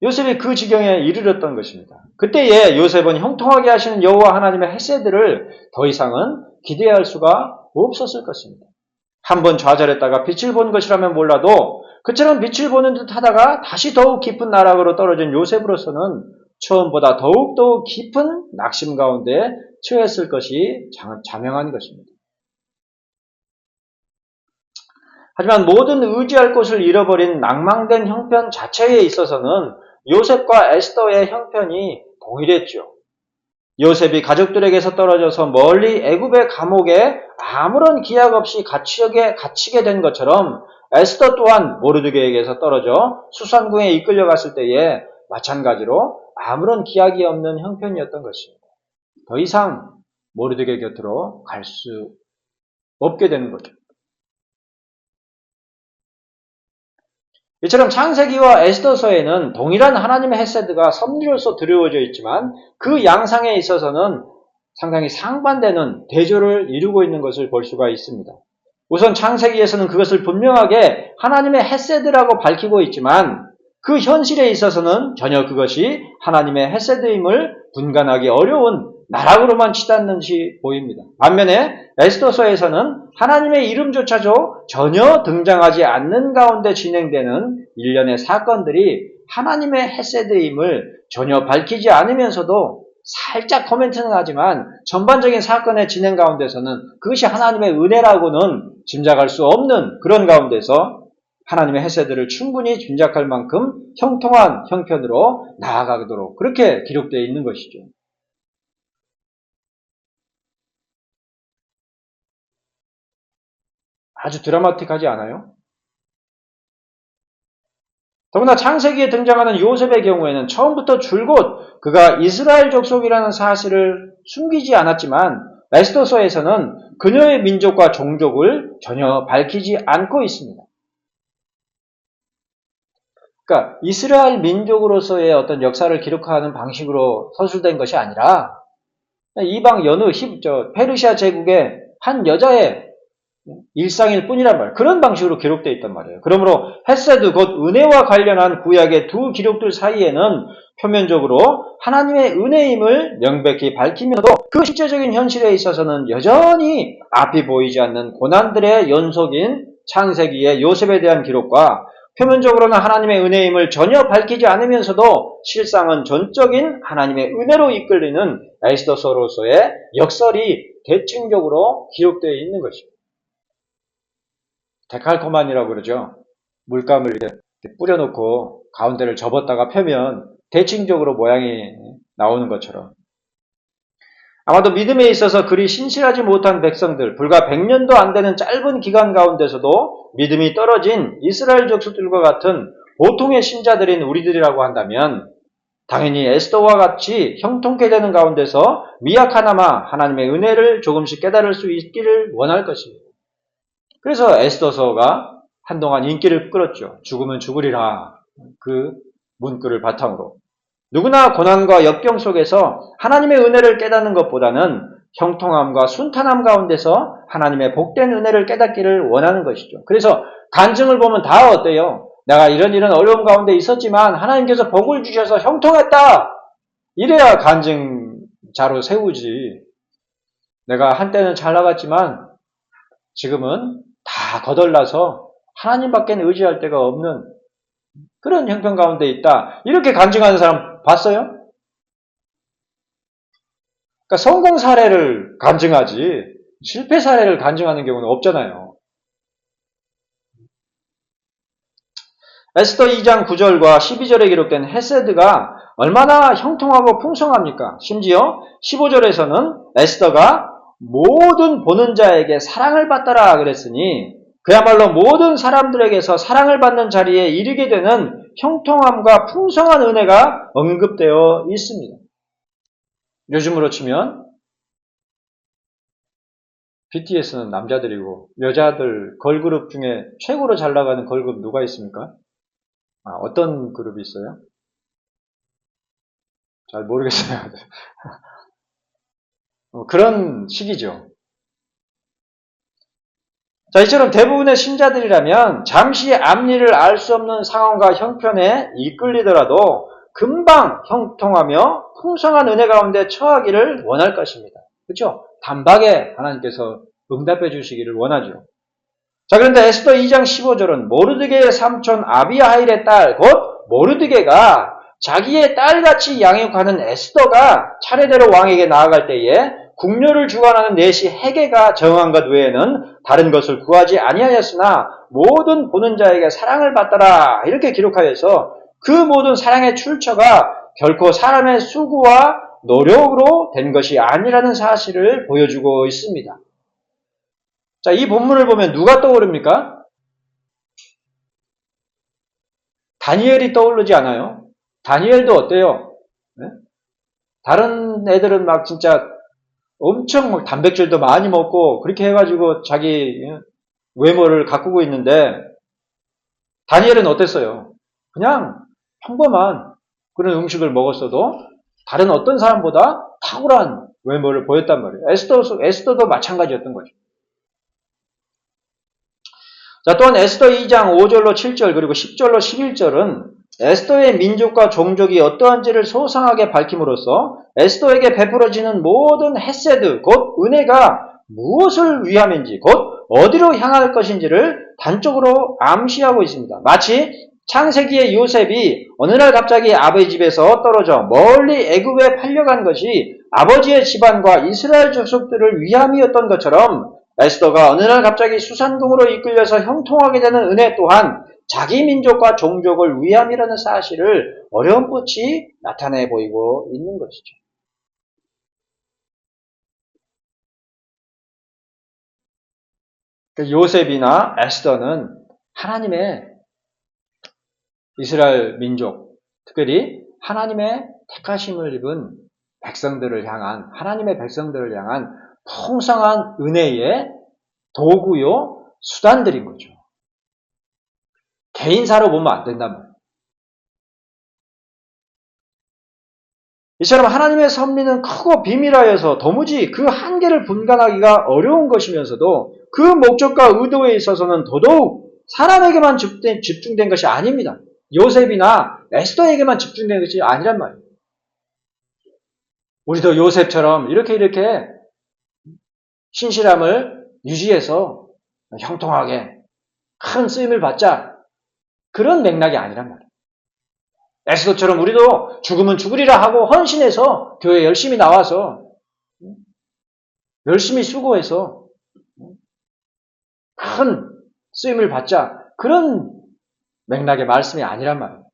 요셉이 그 지경에 이르렀던 것입니다. 그때에 요셉은 형통하게 하시는 여호와 하나님의 헤세드를 더 이상은 기대할 수가 없었을 것입니다. 한번 좌절했다가 빛을 본 것이라면 몰라도 그처럼 빛을 보는 듯 하다가 다시 더욱 깊은 나락으로 떨어진 요셉으로서는 처음보다 더욱 깊은 낙심 가운데 처했을 것이 자명한 것입니다. 하지만 모든 의지할 곳을 잃어버린 낭망된 형편 자체에 있어서는 요셉과 에스더의 형편이 동일했죠. 요셉이 가족들에게서 떨어져서 멀리 애굽의 감옥에 아무런 기약 없이 갇히게 된 것처럼 에스더 또한 모르드게에게서 떨어져 수산궁에 이끌려갔을 때에 마찬가지로 아무런 기약이 없는 형편이었던 것입니다. 더 이상 모르드게 곁으로 갈 수 없게 되는 거죠. 이처럼 창세기와 에스더서에는 동일한 하나님의 헤세드가 섭리로서 드리워져 있지만 그 양상에 있어서는 상당히 상반되는 대조를 이루고 있는 것을 볼 수가 있습니다. 우선 창세기에서는 그것을 분명하게 하나님의 헤세드라고 밝히고 있지만 그 현실에 있어서는 전혀 그것이 하나님의 헤세드임을 분간하기 어려운 나락으로만 치닫는지 보입니다. 반면에 에스더서에서는 하나님의 이름조차도 전혀 등장하지 않는 가운데 진행되는 일련의 사건들이 하나님의 헤세드임을 전혀 밝히지 않으면서도 살짝 코멘트는 하지만 전반적인 사건의 진행 가운데서는 그것이 하나님의 은혜라고는 짐작할 수 없는 그런 가운데서 하나님의 헤세드를 충분히 짐작할 만큼 형통한 형편으로 나아가도록 그렇게 기록되어 있는 것이죠. 아주 드라마틱하지 않아요? 더구나 창세기에 등장하는 요셉의 경우에는 처음부터 줄곧 그가 이스라엘 족속이라는 사실을 숨기지 않았지만 에스더서에서는 그녀의 민족과 종족을 전혀 밝히지 않고 있습니다. 그러니까 이스라엘 민족으로서의 어떤 역사를 기록하는 방식으로 서술된 것이 아니라 이방 여느 페르시아 제국의 한 여자의 일상일 뿐이란 말이에요. 그런 방식으로 기록되어 있단 말이에요. 그러므로 헤세드 곧 은혜와 관련한 구약의 두 기록들 사이에는 표면적으로 하나님의 은혜임을 명백히 밝히면서도 그 실제적인 현실에 있어서는 여전히 앞이 보이지 않는 고난들의 연속인 창세기의 요셉에 대한 기록과 표면적으로는 하나님의 은혜임을 전혀 밝히지 않으면서도 실상은 전적인 하나님의 은혜로 이끌리는 에스더서로서의 역설이 대칭적으로 기록되어 있는 것입니다. 데칼코마니라고 그러죠. 물감을 이렇게 뿌려놓고 가운데를 접었다가 펴면 대칭적으로 모양이 나오는 것처럼. 아마도 믿음에 있어서 그리 신실하지 못한 백성들, 불과 100년도 안 되는 짧은 기간 가운데서도 믿음이 떨어진 이스라엘 족속들과 같은 보통의 신자들인 우리들이라고 한다면 당연히 에스더와 같이 형통케 되는 가운데서 미약하나마 하나님의 은혜를 조금씩 깨달을 수 있기를 원할 것입니다. 그래서 에스더서가 한동안 인기를 끌었죠. 죽으면 죽으리라. 그 문구를 바탕으로. 누구나 고난과 역경 속에서 하나님의 은혜를 깨닫는 것보다는 형통함과 순탄함 가운데서 하나님의 복된 은혜를 깨닫기를 원하는 것이죠. 그래서 간증을 보면 다 어때요? 내가 이런 어려움 가운데 있었지만 하나님께서 복을 주셔서 형통했다. 이래야 간증자로 세우지. 내가 한때는 잘 나갔지만 지금은 다 거덜나서 하나님밖에 의지할 데가 없는 그런 형편 가운데 있다. 이렇게 간증하는 사람 봤어요? 그러니까 성공 사례를 간증하지 실패 사례를 간증하는 경우는 없잖아요. 에스더 2장 9절과 12절에 기록된 헤세드가 얼마나 형통하고 풍성합니까? 심지어 15절에서는 에스더가 모든 보는 자에게 사랑을 받더라 그랬으니 그야말로 모든 사람들에게서 사랑을 받는 자리에 이르게 되는 형통함과 풍성한 은혜가 언급되어 있습니다. 요즘으로 치면 BTS는 남자들이고 여자들 걸그룹 중에 최고로 잘 나가는 걸그룹 누가 있습니까? 어떤 그룹이 있어요? 잘 모르겠어요. 그런 시기죠. 자, 이처럼 대부분의 신자들이라면 잠시 앞일을 알 수 없는 상황과 형편에 이끌리더라도 금방 형통하며 풍성한 은혜 가운데 처하기를 원할 것입니다. 그렇죠? 단박에 하나님께서 응답해 주시기를 원하죠. 자, 그런데 에스더 2장 15절은 모르드게의 삼촌 아비하일의 딸, 곧 모르드게가 자기의 딸같이 양육하는 에스더가 차례대로 왕에게 나아갈 때에 궁녀를 주관하는 내시 헤게가 정한 것 외에는 다른 것을 구하지 아니하였으나 모든 보는 자에게 사랑을 받더라 이렇게 기록하여서 그 모든 사랑의 출처가 결코 사람의 수고와 노력으로 된 것이 아니라는 사실을 보여주고 있습니다. 자, 이 본문을 보면 누가 떠오릅니까? 다니엘이 떠오르지 않아요? 다니엘도 어때요? 네? 다른 애들은 막 진짜 엄청 막 단백질도 많이 먹고 그렇게 해가지고 자기 외모를 가꾸고 있는데 다니엘은 어땠어요? 그냥 평범한 그런 음식을 먹었어도 다른 어떤 사람보다 탁월한 외모를 보였단 말이에요. 에스더도 마찬가지였던 거죠. 자, 또한 에스더 2장 5절로 7절 그리고 10절로 11절은 에스더의 민족과 종족이 어떠한지를 소상하게 밝힘으로써 에스더에게 베풀어지는 모든 헤세드, 곧 은혜가 무엇을 위함인지, 곧 어디로 향할 것인지를 단적으로 암시하고 있습니다. 마치 창세기의 요셉이 어느 날 갑자기 아버지 집에서 떨어져 멀리 애굽에 팔려간 것이 아버지의 집안과 이스라엘 족속들을 위함이었던 것처럼 에스더가 어느 날 갑자기 수산궁으로 이끌려서 형통하게 되는 은혜 또한 자기 민족과 종족을 위함이라는 사실을 어렴풋이 나타내 보이고 있는 것이죠. 요셉이나 에스더는 하나님의 이스라엘 민족, 특별히 하나님의 택하심을 입은 백성들을 향한, 하나님의 백성들을 향한 풍성한 은혜의 도구요, 수단들인 거죠. 개인사로 보면 안 된단 말이에요. 이처럼 하나님의 섭리는 크고 비밀하여서 도무지 그 한계를 분간하기가 어려운 것이면서도 그 목적과 의도에 있어서는 더더욱 사람에게만 집중된 것이 아닙니다. 요셉이나 에스더에게만 집중된 것이 아니란 말이에요. 우리도 요셉처럼 이렇게 신실함을 유지해서 형통하게 큰 쓰임을 받자, 그런 맥락이 아니란 말이에요. 에스더처럼 우리도 죽으면 죽으리라 하고 헌신해서 교회 열심히 나와서 열심히 수고해서 큰 쓰임을 받자, 그런 맥락의 말씀이 아니란 말이에요.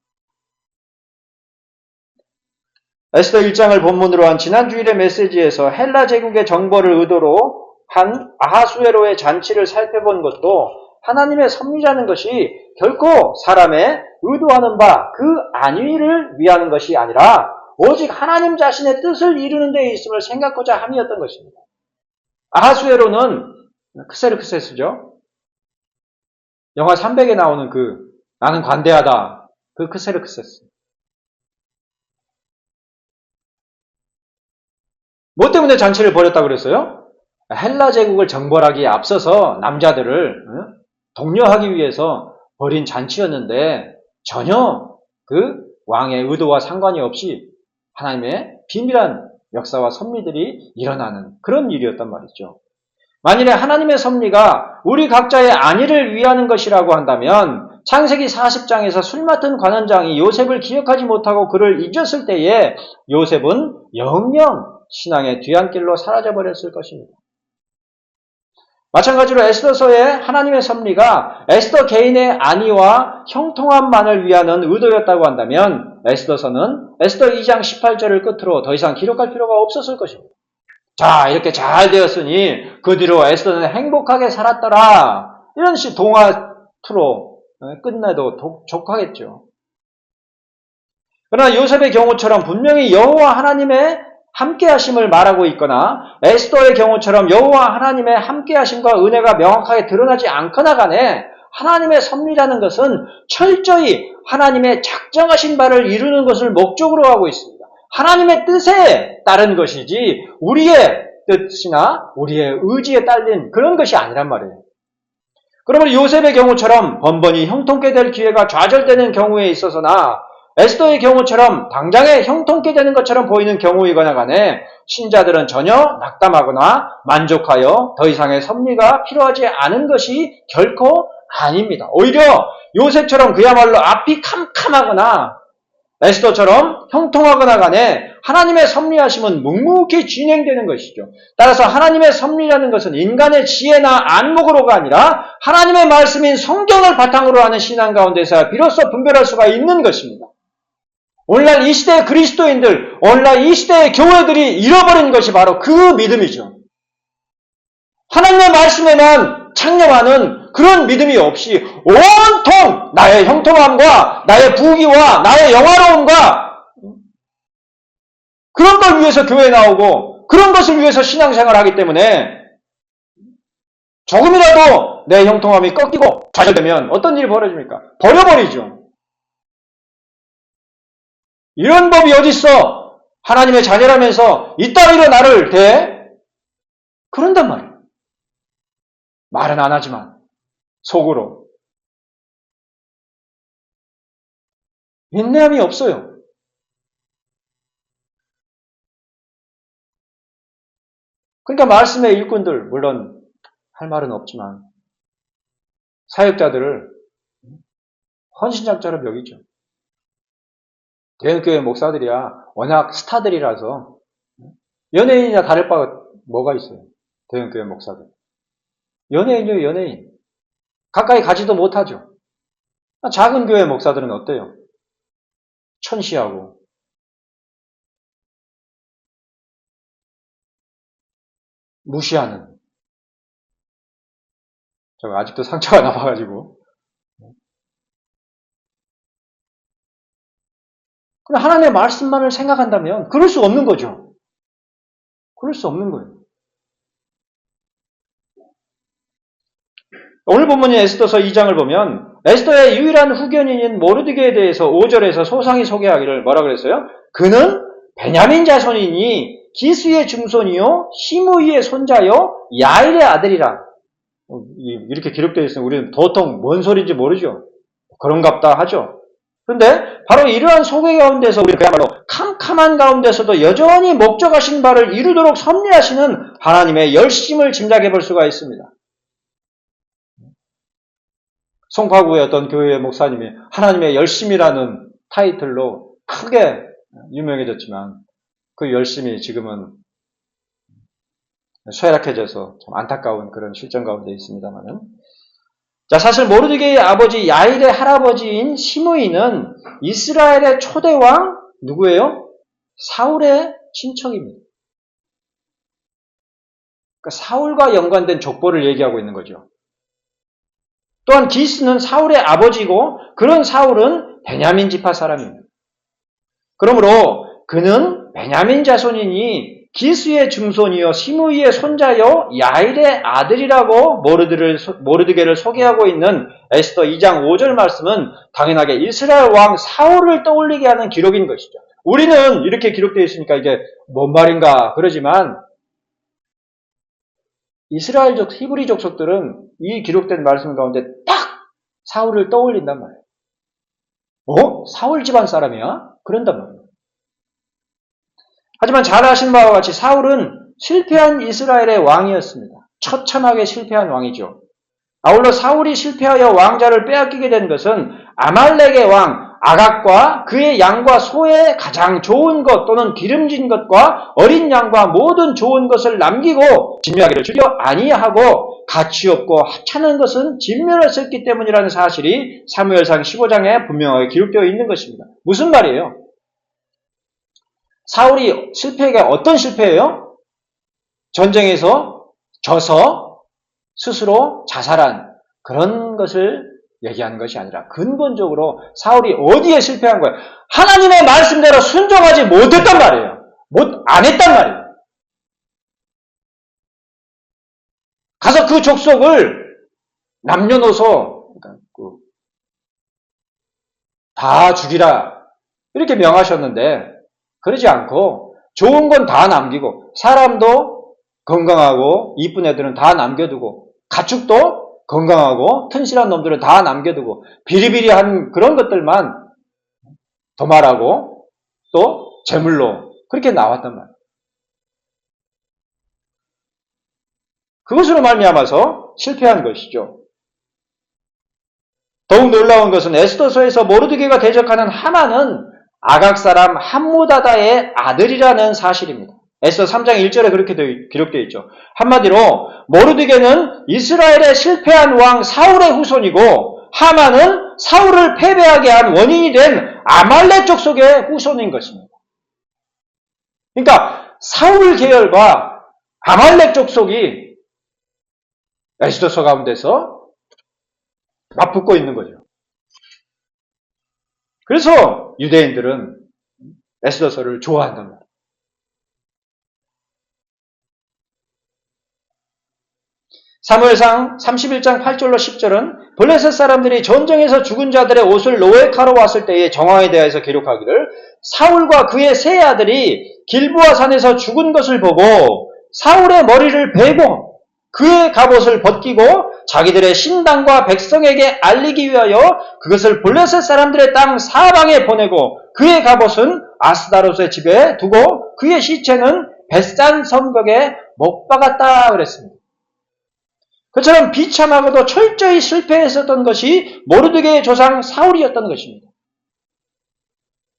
에스더 1장을 본문으로 한 지난주일의 메시지에서 헬라 제국의 정벌을 의도로 한 아하수에로의 잔치를 살펴본 것도 하나님의 섭리라는 것이 결코 사람의 의도하는 바 그 안위를 위하는 것이 아니라 오직 하나님 자신의 뜻을 이루는 데 있음을 생각하고자 함이었던 것입니다. 아하수에로는 크세르크세스죠. 영화 300에 나오는 그 나는 관대하다, 그 크세르크세스. 뭐 때문에 잔치를 벌였다고 그랬어요? 헬라 제국을 정벌하기에 앞서서 남자들을 독려하기 위해서 벌인 잔치였는데 전혀 그 왕의 의도와 상관이 없이 하나님의 비밀한 역사와 섭리들이 일어나는 그런 일이었단 말이죠. 만일에 하나님의 섭리가 우리 각자의 안위를 위하는 것이라고 한다면 창세기 40장에서 술 맡은 관원장이 요셉을 기억하지 못하고 그를 잊었을 때에 요셉은 영영 신앙의 뒤안길로 사라져버렸을 것입니다. 마찬가지로 에스더서의 하나님의 섭리가 에스더 개인의 안위와 형통함만을 위하는 의도였다고 한다면 에스더서는 에스더 2장 18절을 끝으로 더 이상 기록할 필요가 없었을 것입니다. 자, 이렇게 잘 되었으니 그 뒤로 에스더는 행복하게 살았더라, 이런 식 동화 프로 끝내도 족하겠죠. 그러나 요셉의 경우처럼 분명히 여호와 하나님의 함께하심을 말하고 있거나 에스더의 경우처럼 여호와 하나님의 함께하심과 은혜가 명확하게 드러나지 않거나 간에 하나님의 섭리라는 것은 철저히 하나님의 작정하신 바를 이루는 것을 목적으로 하고 있습니다. 하나님의 뜻에 따른 것이지 우리의 뜻이나 우리의 의지에 딸린 그런 것이 아니란 말이에요. 그러면 요셉의 경우처럼 번번이 형통케 될 기회가 좌절되는 경우에 있어서나 에스더의 경우처럼 당장에 형통케 되는 것처럼 보이는 경우이거나 간에 신자들은 전혀 낙담하거나 만족하여 더 이상의 섭리가 필요하지 않은 것이 결코 아닙니다. 오히려 요셉처럼 그야말로 앞이 캄캄하거나 에스더처럼 형통하거나 간에 하나님의 섭리하심은 묵묵히 진행되는 것이죠. 따라서 하나님의 섭리라는 것은 인간의 지혜나 안목으로가 아니라 하나님의 말씀인 성경을 바탕으로 하는 신앙 가운데서 비로소 분별할 수가 있는 것입니다. 오늘날 이 시대의 그리스도인들, 오늘날 이 시대의 교회들이 잃어버린 것이 바로 그 믿음이죠. 하나님의 말씀에만 창념하는 그런 믿음이 없이 온통 나의 형통함과 나의 부귀와 나의 영화로움과 그런 걸 위해서 교회에 나오고 그런 것을 위해서 신앙생활을 하기 때문에 조금이라도 내 형통함이 꺾이고 좌절되면 어떤 일이 벌어집니까? 버려버리죠. 이런 법이 어딨어? 하나님의 자녀라면서 이따위로 나를 대? 그런단 말이에요. 말은 안 하지만 속으로. 인내함이 없어요. 그러니까 말씀의 일꾼들, 물론 할 말은 없지만 사역자들을 헌신자처럼 여기죠. 대형교회 목사들이야 워낙 스타들이라서 연예인이나 다를 바가 뭐가 있어요. 대형교회 목사들. 연예인이요, 연예인. 가까이 가지도 못하죠. 작은 교회 목사들은 어때요? 천시하고 무시하는. 제가 아직도 상처가 남아가지고 그럼 하나님의 말씀만을 생각한다면 그럴 수 없는 거죠. 그럴 수 없는 거예요. 오늘 본문인 에스더서 2장을 보면 에스더의 유일한 후견인인 모르드게에 대해서 5절에서 소상히 소개하기를 뭐라 그랬어요? 그는 베냐민 자손이니 기스의 증손이요 시므이의 손자요 야일의 아들이라. 이렇게 기록되어 있으면 우리는 도통 뭔 소리인지 모르죠. 그런갑다 하죠. 그런데 바로 이러한 소개 가운데서 우리 그야말로 캄캄한 가운데서도 여전히 목적하신 바를 이루도록 섭리하시는 하나님의 열심을 짐작해 볼 수가 있습니다. 송파구의 어떤 교회의 목사님이 하나님의 열심이라는 타이틀로 크게 유명해졌지만 그 열심이 지금은 쇠락해져서 참 안타까운 그런 실정 가운데 있습니다만은. 자, 사실 모르드게의 아버지 야일의 할아버지인 시므이는 이스라엘의 초대왕 누구예요? 사울의 친척입니다. 그러니까 사울과 연관된 족보를 얘기하고 있는 거죠. 또한 기스는 사울의 아버지고 그런 사울은 베냐민 지파 사람입니다. 그러므로 그는 베냐민 자손이니 기스의 증손이요 시므이의 손자요 야일의 아들이라고 모르드게를 소개하고 있는 에스더 2장 5절 말씀은 당연하게 이스라엘 왕 사울을 떠올리게 하는 기록인 것이죠. 우리는 이렇게 기록되어 있으니까 이게 뭔 말인가 그러지만 이스라엘족 히브리 족속들은 이 기록된 말씀 가운데 딱 사울을 떠올린단 말이에요. 사울 집안 사람이야? 그런단 말이에요. 하지만 잘 아신 바와 같이 사울은 실패한 이스라엘의 왕이었습니다. 처참하게 실패한 왕이죠. 아울러 사울이 실패하여 왕자를 빼앗기게 된 것은 아말렉의 왕 아각과 그의 양과 소의 가장 좋은 것 또는 기름진 것과 어린 양과 모든 좋은 것을 남기고 진멸하기를 주려 아니하고 가치 없고 하찮은 것은 진멸했었기 때문이라는 사실이 사무엘상 15장에 분명하게 기록되어 있는 것입니다. 무슨 말이에요? 사울이 실패가 어떤 실패예요? 전쟁에서 져서 스스로 자살한 그런 것을 얘기하는 것이 아니라 근본적으로 사울이 어디에 실패한 거예요? 하나님의 말씀대로 순종하지 못했단 말이에요. 안 했단 말이에요. 가서 그 족속을 남녀노소 다 죽이라 이렇게 명하셨는데 그러지 않고 좋은 건 다 남기고 사람도 건강하고 이쁜 애들은 다 남겨두고 가축도 건강하고 튼실한 놈들은 다 남겨두고 비리비리한 그런 것들만 도말하고 또 제물로 그렇게 나왔단 말이에요. 그것으로 말미암아서 실패한 것이죠. 더욱 놀라운 것은 에스더서에서 모르드게가 대적하는 하만은 아각 사람 함무다다의 아들이라는 사실입니다. 에스더 3장 1절에 그렇게 기록되어 있죠. 한마디로 모르드게는 이스라엘의 실패한 왕 사울의 후손이고 하만은 사울을 패배하게 한 원인이 된 아말렉 족속의 후손인 것입니다. 그러니까 사울 계열과 아말렉 족속이 에스더서 가운데서 맞붙고 있는 거죠. 그래서 유대인들은 에스더서를 좋아한단 말이에요. 사무엘상 31장 8절로 10절은 블레셋 사람들이 전쟁에서 죽은 자들의 옷을 노획하러 왔을 때의 정황에 대해서 기록하기를 사울과 그의 세 아들이 길보아 산에서 죽은 것을 보고 사울의 머리를 베고 그의 갑옷을 벗기고 자기들의 신당과 백성에게 알리기 위하여 그것을 블레셋 사람들의 땅 사방에 보내고 그의 갑옷은 아스다롯의 집에 두고 그의 시체는 벳산 성벽에 못 박았다 그랬습니다. 그처럼 비참하고도 철저히 실패했었던 것이 모르드게의 조상 사울이었던 것입니다.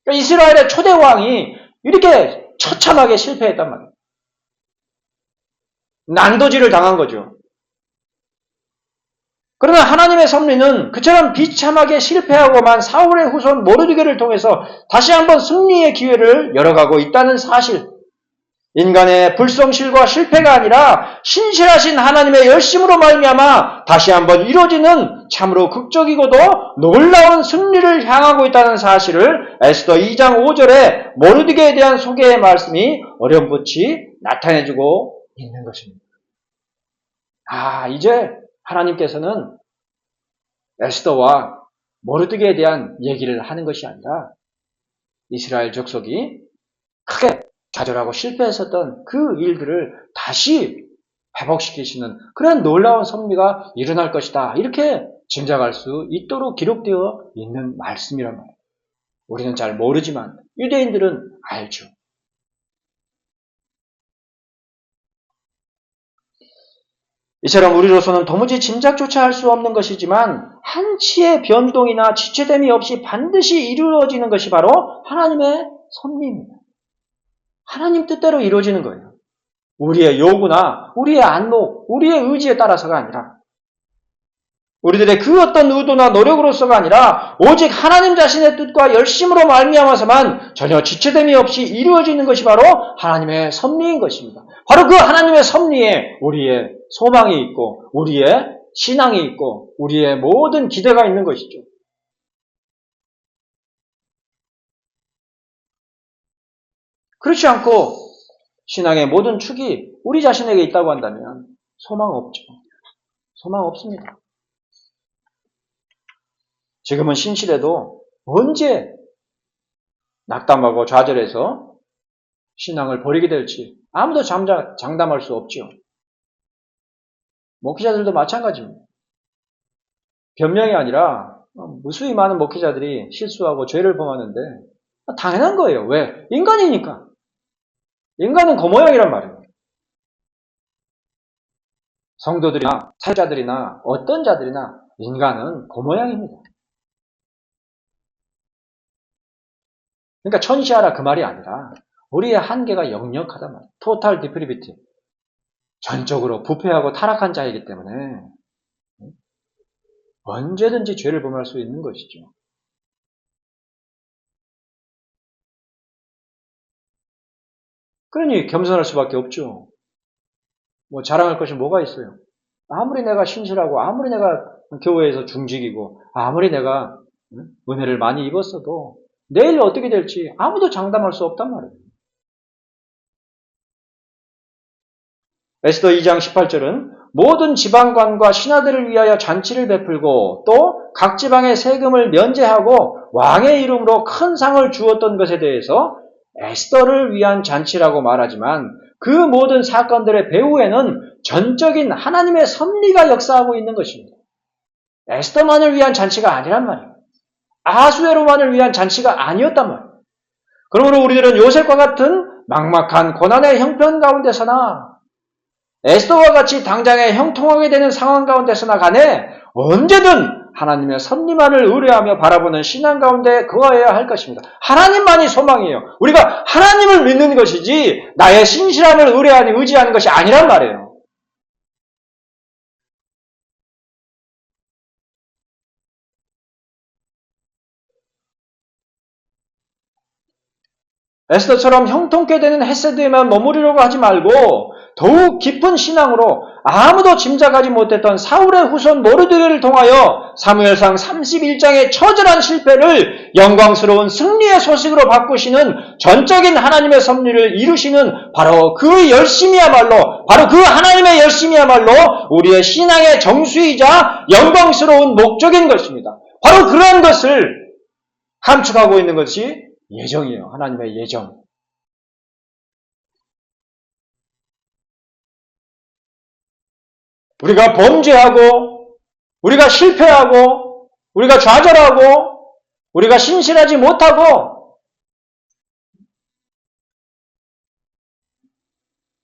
그러니까 이스라엘의 초대 왕이 이렇게 처참하게 실패했단 말이에요. 난도질을 당한 거죠. 그러나 하나님의 섭리는 그처럼 비참하게 실패하고만 사울의 후손 모르드게를 통해서 다시 한번 승리의 기회를 열어가고 있다는 사실. 인간의 불성실과 실패가 아니라 신실하신 하나님의 열심으로 말미암아 다시 한번 이루어지는 참으로 극적이고도 놀라운 승리를 향하고 있다는 사실을 에스더 2장 5절에 모르드게에 대한 소개의 말씀이 어렴풋이 나타내주고 있는 것입니다. 이제 하나님께서는 에스더와 모르드게에 대한 얘기를 하는 것이 아니라 이스라엘 족속이 크게 좌절하고 실패했었던 그 일들을 다시 회복시키시는 그런 놀라운 섭리가 일어날 것이다. 이렇게 짐작할 수 있도록 기록되어 있는 말씀이란 말이에요. 우리는 잘 모르지만 유대인들은 알죠. 이처럼 우리로서는 도무지 짐작조차 할 수 없는 것이지만 한치의 변동이나 지체됨이 없이 반드시 이루어지는 것이 바로 하나님의 섭리입니다. 하나님 뜻대로 이루어지는 거예요. 우리의 요구나 우리의 안목, 우리의 의지에 따라서가 아니라 우리들의 그 어떤 의도나 노력으로서가 아니라 오직 하나님 자신의 뜻과 열심으로 말미암아서만 전혀 지체됨이 없이 이루어지는 것이 바로 하나님의 섭리인 것입니다. 바로 그 하나님의 섭리에 우리의 소망이 있고 우리의 신앙이 있고 우리의 모든 기대가 있는 것이죠. 그렇지 않고 신앙의 모든 축이 우리 자신에게 있다고 한다면 소망 없죠. 소망 없습니다. 지금은 신실해도 언제 낙담하고 좌절해서 신앙을 버리게 될지 아무도 장담할 수 없죠. 목회자들도 마찬가지입니다. 변명이 아니라 무수히 많은 목회자들이 실수하고 죄를 범하는데 당연한 거예요. 왜? 인간이니까. 인간은 그 모양이란 말이에요. 성도들이나 사자들이나 어떤 자들이나 인간은 그 모양입니다. 그러니까 천시하라 그 말이 아니라 우리의 한계가 역력하단 말이에요. 토탈 디프리비티. 전적으로 부패하고 타락한 자이기 때문에 언제든지 죄를 범할 수 있는 것이죠. 그러니 겸손할 수밖에 없죠. 자랑할 것이 뭐가 있어요? 아무리 내가 신실하고 아무리 내가 교회에서 중직이고 아무리 내가 은혜를 많이 입었어도 내일 어떻게 될지 아무도 장담할 수 없단 말이에요. 에스더 2장 18절은 모든 지방관과 신하들을 위하여 잔치를 베풀고 또 각 지방의 세금을 면제하고 왕의 이름으로 큰 상을 주었던 것에 대해서 에스더를 위한 잔치라고 말하지만 그 모든 사건들의 배후에는 전적인 하나님의 섭리가 역사하고 있는 것입니다. 에스더만을 위한 잔치가 아니란 말이에요. 아하수에로만을 위한 잔치가 아니었단 말이에요. 그러므로 우리들은 요셉과 같은 막막한 고난의 형편 가운데서나 에스더와 같이 당장에 형통하게 되는 상황 가운데서나 간에 언제든 하나님의 섭리만을 의뢰하며 바라보는 신앙 가운데 거해야 할 것입니다. 하나님만이 소망이에요. 우리가 하나님을 믿는 것이지 나의 신실함을 의지하는 것이 아니란 말이에요. 에스더처럼 형통케 되는 헤세드에만 머무르려고 하지 말고 더욱 깊은 신앙으로 아무도 짐작하지 못했던 사울의 후손 모르드게를 통하여 사무엘상 31장의 처절한 실패를 영광스러운 승리의 소식으로 바꾸시는 전적인 하나님의 섭리를 이루시는 바로 그 열심이야말로 바로 그 하나님의 열심이야말로 우리의 신앙의 정수이자 영광스러운 목적인 것입니다. 바로 그러한 것을 함축하고 있는 것이 예정이에요. 하나님의 예정. 우리가 범죄하고 우리가 실패하고 우리가 좌절하고 우리가 신실하지 못하고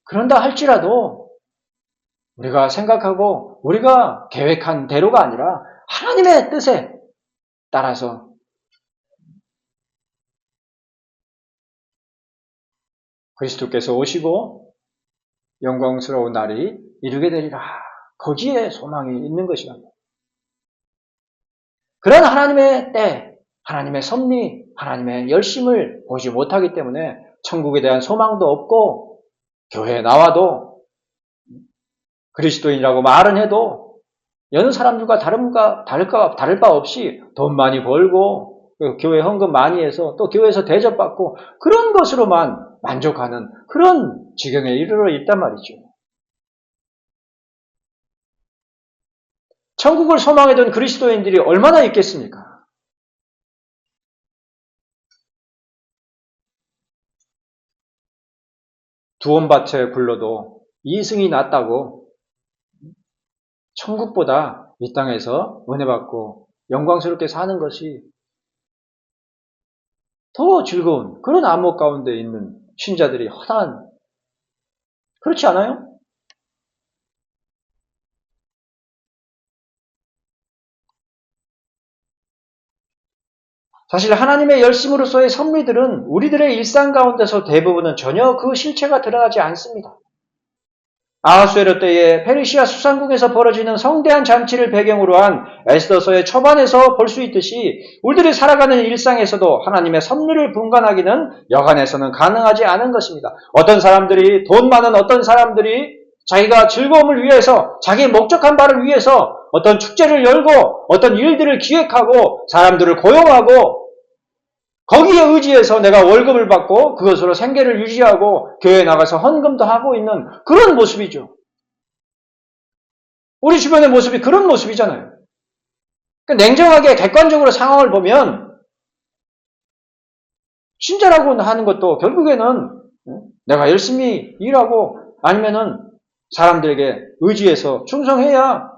그런다 할지라도 우리가 생각하고 우리가 계획한 대로가 아니라 하나님의 뜻에 따라서 그리스도께서 오시고 영광스러운 날이 이루게 되리라. 거기에 소망이 있는 것이다. 그런 하나님의 때, 하나님의 섭리, 하나님의 열심을 보지 못하기 때문에 천국에 대한 소망도 없고 교회에 나와도 그리스도인이라고 말은 해도 여느 사람들과 다를 바 없이 돈 많이 벌고 교회 헌금 많이 해서 또 교회에서 대접받고 그런 것으로만 만족하는 그런 지경에 이르러 있단 말이죠. 천국을 소망하던 그리스도인들이 얼마나 있겠습니까? 두원밭에 굴러도 이승이 낫다고 천국보다 이 땅에서 은혜 받고 영광스럽게 사는 것이 더 즐거운 그런 암흑 가운데 있는 신자들이 허다한, 그렇지 않아요? 사실 하나님의 열심으로서의 섭리들은 우리들의 일상 가운데서 대부분은 전혀 그 실체가 드러나지 않습니다. 아하수에로 때에 페르시아 수상궁에서 벌어지는 성대한 잔치를 배경으로 한 에스더서의 초반에서 볼 수 있듯이 우리들이 살아가는 일상에서도 하나님의 섭리를 분간하기는 여간에서는 가능하지 않은 것입니다. 어떤 사람들이, 돈 많은 어떤 사람들이 자기가 즐거움을 위해서, 자기의 목적한 바를 위해서 어떤 축제를 열고 어떤 일들을 기획하고 사람들을 고용하고 거기에 의지해서 내가 월급을 받고 그것으로 생계를 유지하고 교회에 나가서 헌금도 하고 있는 그런 모습이죠. 우리 주변의 모습이 그런 모습이잖아요. 그러니까 냉정하게 객관적으로 상황을 보면 신자라고 하는 것도 결국에는 내가 열심히 일하고 아니면은 사람들에게 의지해서 충성해야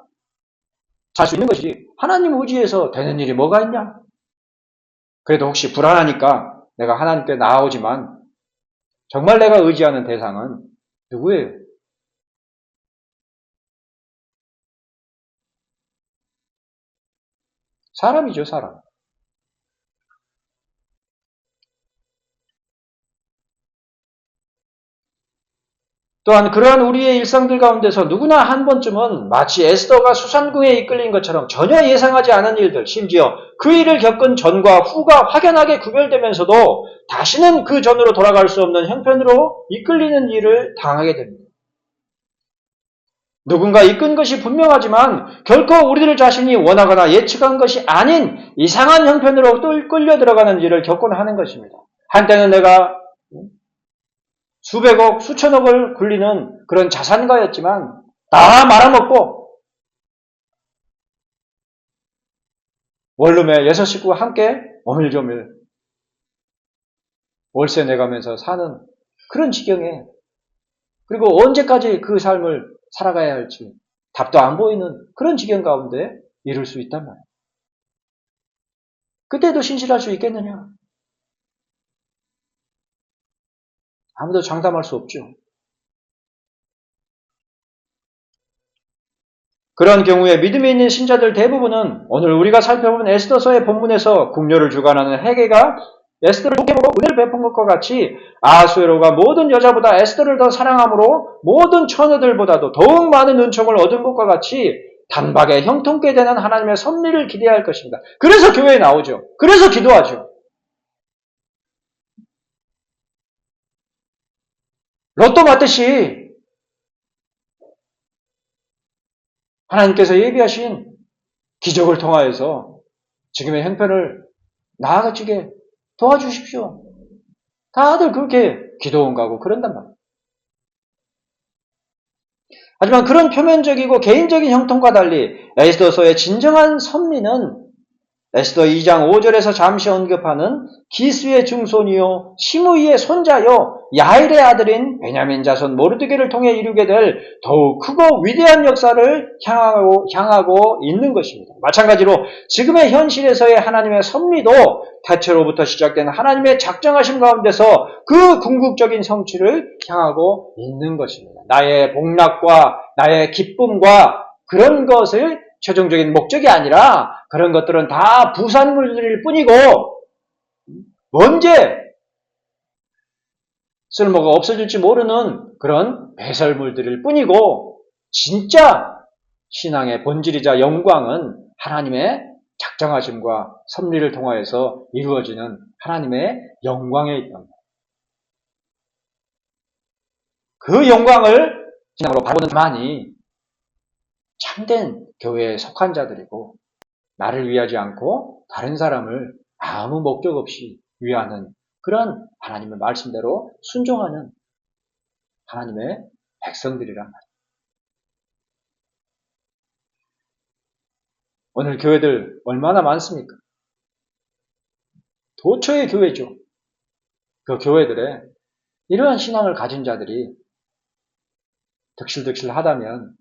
살 수 있는 것이지, 하나님 의지해서 되는 일이 뭐가 있냐? 그래도 혹시 불안하니까 내가 하나님께 나아오지만 정말 내가 의지하는 대상은 누구예요? 사람이죠, 사람. 또한 그러한 우리의 일상들 가운데서 누구나 한 번쯤은 마치 에스더가 수산궁에 이끌린 것처럼 전혀 예상하지 않은 일들, 심지어 그 일을 겪은 전과 후가 확연하게 구별되면서도 다시는 그 전으로 돌아갈 수 없는 형편으로 이끌리는 일을 당하게 됩니다. 누군가 이끈 것이 분명하지만 결코 우리들 자신이 원하거나 예측한 것이 아닌 이상한 형편으로 끌려 들어가는 일을 겪곤 하는 것입니다. 한때는 내가 수백억, 수천억을 굴리는 그런 자산가였지만 다 말아먹고 원룸에 6식구와 함께 오밀조밀 월세 내가면서 사는 그런 지경에, 그리고 언제까지 그 삶을 살아가야 할지 답도 안 보이는 그런 지경 가운데 이룰 수 있단 말이에요. 그때도 신실할 수 있겠느냐? 아무도 장담할 수 없죠. 그런 경우에 믿음이 있는 신자들 대부분은 오늘 우리가 살펴본 에스더서의 본문에서 궁녀를 주관하는 헤게가 에스더를 좋게 보고 은혜를 베푼 것과 같이 아하수에로가 모든 여자보다 에스더를 더 사랑함으로 모든 처녀들보다도 더욱 많은 은총을 얻은 것과 같이 단박에 형통케 되는 하나님의 섭리를 기대할 것입니다. 그래서 교회에 나오죠. 그래서 기도하죠. 로또 맞듯이 하나님께서 예비하신 기적을 통하여서 지금의 형편을 나아가지게 도와주십시오. 다들 그렇게 기도원 가고 그런단 말이에요. 하지만 그런 표면적이고 개인적인 형통과 달리 에스더서의 진정한 섭리는 에스더 2장 5절에서 잠시 언급하는 기스의 증손이요 시므이의 손자요 야일의 아들인 베냐민 자손 모르드게를 통해 이루게 될 더욱 크고 위대한 역사를 향하고 있는 것입니다. 마찬가지로 지금의 현실에서의 하나님의 섭리도 태초로부터 시작된 하나님의 작정하심 가운데서 그 궁극적인 성취를 향하고 있는 것입니다. 나의 복락과 나의 기쁨과 그런 것을 최종적인 목적이 아니라 그런 것들은 다 부산물들일 뿐이고 언제 쓸모가 없어질지 모르는 그런 배설물들일 뿐이고 진짜 신앙의 본질이자 영광은 하나님의 작정하심과 섭리를 통하여서 이루어지는 하나님의 영광에 있답니다. 그 영광을 신앙으로 바라보는 자만이 참된 교회에 속한 자들이고 나를 위하지 않고 다른 사람을 아무 목적 없이 위하는 그런 하나님의 말씀대로 순종하는 하나님의 백성들이란 말이에요. 오늘 교회들 얼마나 많습니까? 도처의 교회죠. 그 교회들에 이러한 신앙을 가진 자들이 득실득실 하다면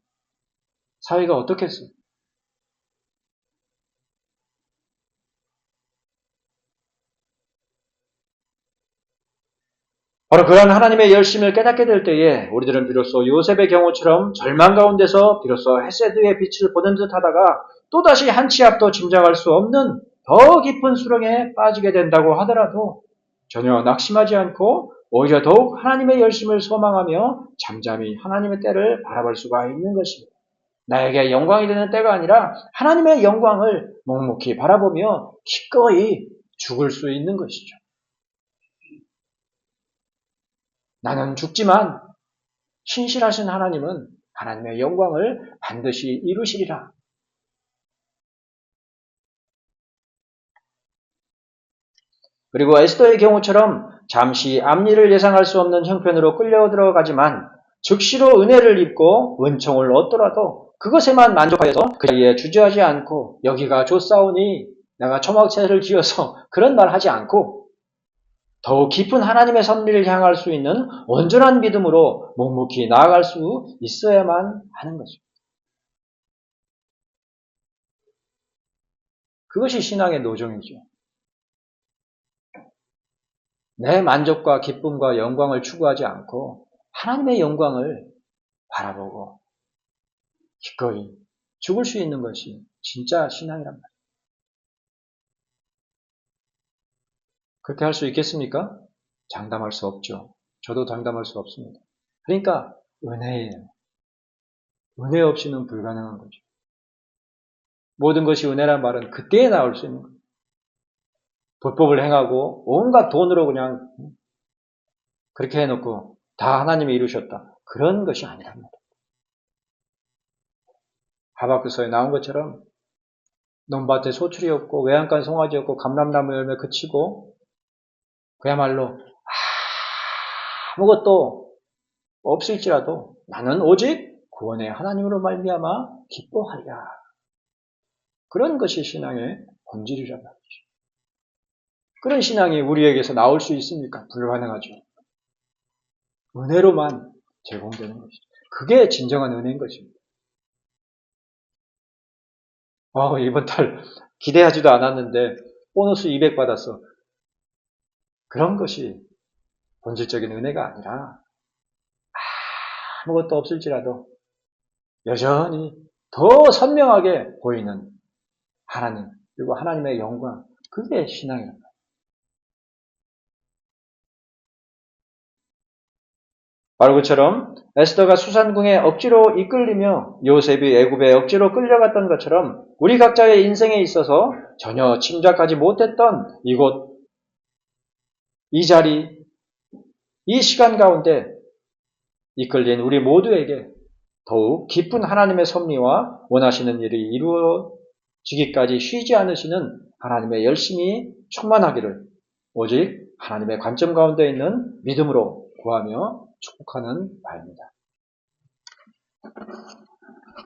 사회가 어떻겠어요? 바로 그러한 하나님의 열심을 깨닫게 될 때에 우리들은 비로소 요셉의 경우처럼 절망 가운데서 비로소 헤세드의 빛을 보는 듯 하다가 또다시 한 치 앞도 짐작할 수 없는 더 깊은 수렁에 빠지게 된다고 하더라도 전혀 낙심하지 않고 오히려 더욱 하나님의 열심을 소망하며 잠잠히 하나님의 때를 바라볼 수가 있는 것입니다. 나에게 영광이 되는 때가 아니라 하나님의 영광을 묵묵히 바라보며 기꺼이 죽을 수 있는 것이죠. 나는 죽지만 신실하신 하나님은 하나님의 영광을 반드시 이루시리라. 그리고 에스더의 경우처럼 잠시 앞일을 예상할 수 없는 형편으로 끌려 들어가지만 즉시로 은혜를 입고 은총을 얻더라도 그것에만 만족하여서 그 자리에 주저하지 않고 여기가 좋사오니 내가 초막새를 지어서 그런 말 하지 않고 더욱 깊은 하나님의 섭리를 향할 수 있는 온전한 믿음으로 묵묵히 나아갈 수 있어야만 하는 것입니다. 그것이 신앙의 노정이죠. 내 만족과 기쁨과 영광을 추구하지 않고 하나님의 영광을 바라보고 기꺼이 죽을 수 있는 것이 진짜 신앙이란 말이에요. 그렇게 할 수 있겠습니까? 장담할 수 없죠. 저도 장담할 수 없습니다. 그러니까 은혜예요. 은혜 없이는 불가능한 거죠. 모든 것이 은혜란 말은 그때에 나올 수 있는 거예요. 불법을 행하고 온갖 돈으로 그냥 그렇게 해놓고 다 하나님이 이루셨다. 그런 것이 아니랍니다. 하박국서에 나온 것처럼 논밭에 소출이 없고 외양간 송아지 없고 감람나무 열매 그치고 그야말로 아무것도 없을지라도 나는 오직 구원의 하나님으로 말미암아 기뻐하리라. 그런 것이 신앙의 본질이란 말이죠. 그런 신앙이 우리에게서 나올 수 있습니까? 불가능하죠. 은혜로만 제공되는 것이죠. 그게 진정한 은혜인 것입니다. 이번 달 기대하지도 않았는데 보너스 200 받았어. 그런 것이 본질적인 은혜가 아니라 아무것도 없을지라도 여전히 더 선명하게 보이는 하나님 그리고 하나님의 영광 그게 신앙입니다. 바로 그처럼 에스더가 수산궁에 억지로 이끌리며 요셉이 애굽에 억지로 끌려갔던 것처럼 우리 각자의 인생에 있어서 전혀 짐작하지 못했던 이곳, 이 자리, 이 시간 가운데 이끌린 우리 모두에게 더욱 깊은 하나님의 섭리와 원하시는 일이 이루어지기까지 쉬지 않으시는 하나님의 열심이 충만하기를 오직 하나님의 관점 가운데 있는 믿음으로 구하며 축복하는 바입니다.